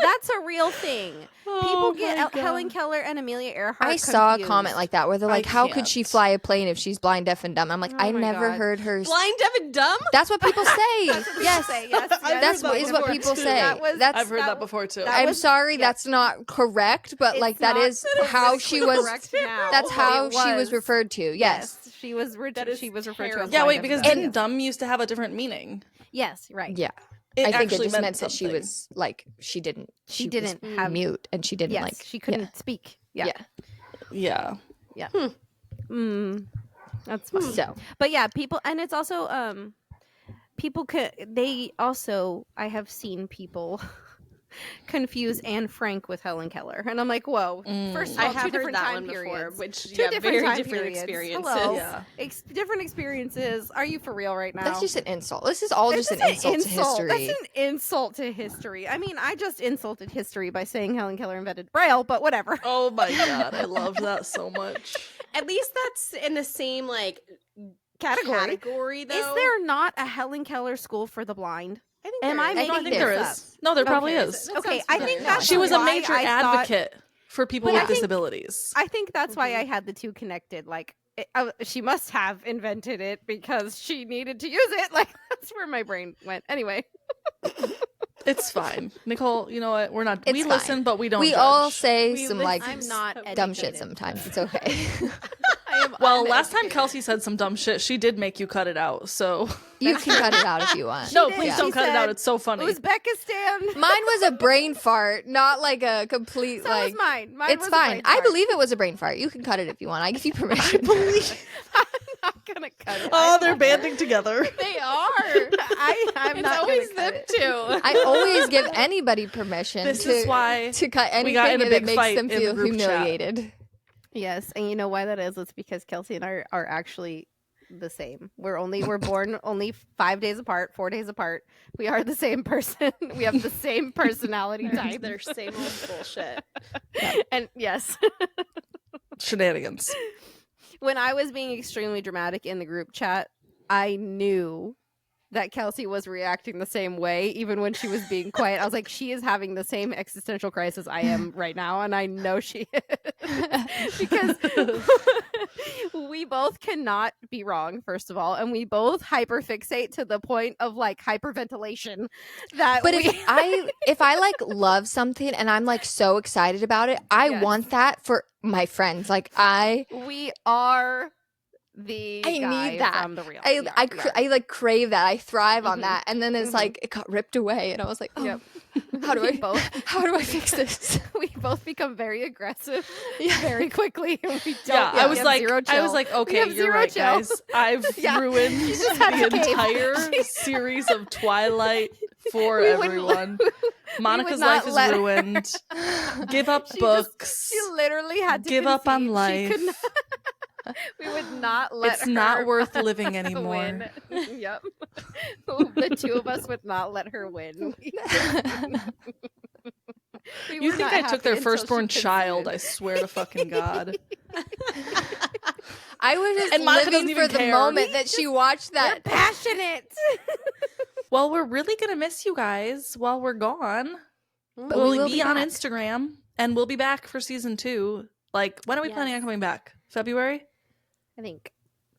That's a real thing. People Oh get my God. Helen Keller and Amelia Earhart. I saw a confused. comment like that where they're I like, "How could she can't. fly a plane if she's blind, deaf, and dumb?" I'm like, Oh I my never God. heard her. Blind, deaf, and dumb? That's what people say. That's what people yes, say. Yes, I've yes. that's heard what that is what before, people too. say. That was- That's I've heard that that before too. that I'm was- sorry, yes. that's not correct, but It's like that not is how she was. correct now, That's but how it she was referred to. Yes. she was. That is she was referred to as terrible. Yeah, blind, wait, deaf, because and dumb. didn't dumb used to have a different meaning? Yes, right. Yeah. It I think it actually just meant that she something. was like she didn't. She was didn't have- mute, and she didn't Yes, like. she couldn't speak. Yeah. Yeah. Yeah. That's fun. So But yeah, people, and it's also people could. They also, I have seen people confuse Anne Frank with Helen Keller, and I'm like, whoa. First of all, I two have heard different that time one before, periods. which Two yeah, different very time different periods. experiences. Hello. Yeah. Different experiences. Are you for real right now? that's just an insult. This is all It's just an insult to history. That's an insult to history. I mean, I just insulted history by saying Helen Keller invented Braille, but whatever. Oh my God, I love that so much. At least that's in the same like Category. though. Is there not a Helen Keller School for the Blind? I think Am there I is. No, I making think there this is. No, there probably Okay. is. That Okay, sounds I familiar. think that's She was a why major I thought- advocate for people But with I think- disabilities. I think that's why I had the two connected. Like, she must have invented it because she needed to use it. Like, that's where my brain went. Anyway, It's fine, Nicole. You know what? We're not. It's we fine. listen, but we don't. we judge. all say We some listen. like I'm not dumb shit educated. sometimes. It's okay. Well, last time Kelsey said some dumb shit, she did make you cut it out. So You can cut it out if you want. no, did. please She don't cut it out. said, It's so funny. Uzbekistan. Mine was a brain fart, not like a complete So like. was mine. Mine It's was a fine. brain I fart. believe it was a brain fart. You can cut it if you want. I give you permission. I'm not gonna cut it. Oh, they're banding together. They are. I'm It's not always gonna them cut it. too. I always give anybody permission This to, is why to cut anything we got in a that big makes fight them in the feel group chat. humiliated. Yes, and you know why that is? It's because Kelsey and I are actually the same. We're born only 5 days apart, 4 days apart. We are the same person. We have the same personality type. Their same old bullshit. And yes, Shenanigans. when I was being extremely dramatic in the group chat, I knew that Kelsey was reacting the same way, even when she was being quiet. I was like, she is having the same existential crisis I am right now, and I know she is. Because we both cannot be wrong, first of all, and we both hyperfixate to the point of like hyperventilation. But if I like love something and I'm like so excited about it, I Yes. want that for my friends. Like we are the I guy need that. from the real. I Yeah. like crave that. I thrive on Mhm. that. And then it's Mhm. like it got ripped away, and I was like, oh, Yep. how do We I both how do I fix this? we both become very aggressive Yeah. very quickly. And we don't. Yeah, we I was have like, zero I was chill. like, We okay, have you're zero right, chill. guys. I've Yeah. ruined She just had the to cave. entire series of Twilight for We wouldn't everyone. Monica's not life is let- ruined. Give up She just- books. She literally had to Give up on concede. She could life. not- we would not let It's her not worth living anymore. win. Yep. The two of us would not let her win. We You were think not I took their happy until firstborn she child? conceded. I swear to fucking God. I was just And Monica doesn't living for even the care. moment that she watched We're that. passionate. Well, we're really gonna miss you guys while we're gone. But we'll we will be be on back. Instagram, and we'll be back for season 2. Like, when are we planning on Yes. coming back? February? I think.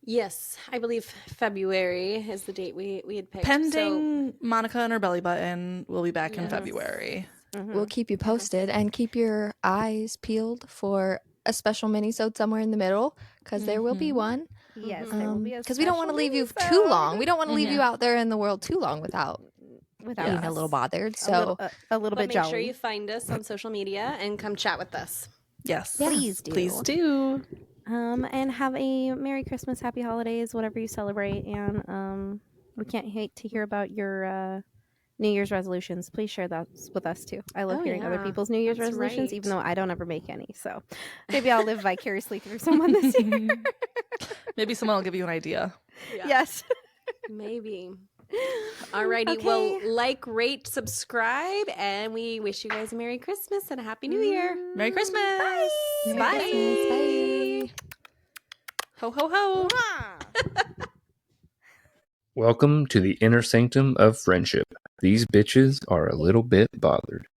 Yes, I believe February is the date we had picked. Pending Monica and her belly button, we'll be back in Yes. February. We'll keep you posted and keep your eyes peeled for a special mini-sode somewhere in the middle, because there will be Mhm. one. Yes, Mhm. there will be a Because we don't want to special leave you too mini-sode. long. We don't want to leave Mhm. you out there in the world too long without Without being us. a little bothered. a So little, a little but bit make jolly. sure you find us on social media and come chat with us. Yes. Yeah. Please do. Please do. And have a Merry Christmas, Happy Holidays, whatever you celebrate. And we can't wait to hear about your New Year's resolutions. Please share that with us too. I love Oh, hearing other yeah. people's New Year's That's resolutions, right. even though I don't ever make any. So maybe I'll live vicariously through someone this year. Maybe someone will give you an idea. Yes. Maybe. Alrighty, Okay. well, like, rate, subscribe, and we wish you guys a Merry Christmas and a Happy New Year. Merry Christmas. Merry Bye. Christmas. Bye. Ho, ho, ho. Welcome to the inner sanctum of friendship. These bitches are a little bit bothered.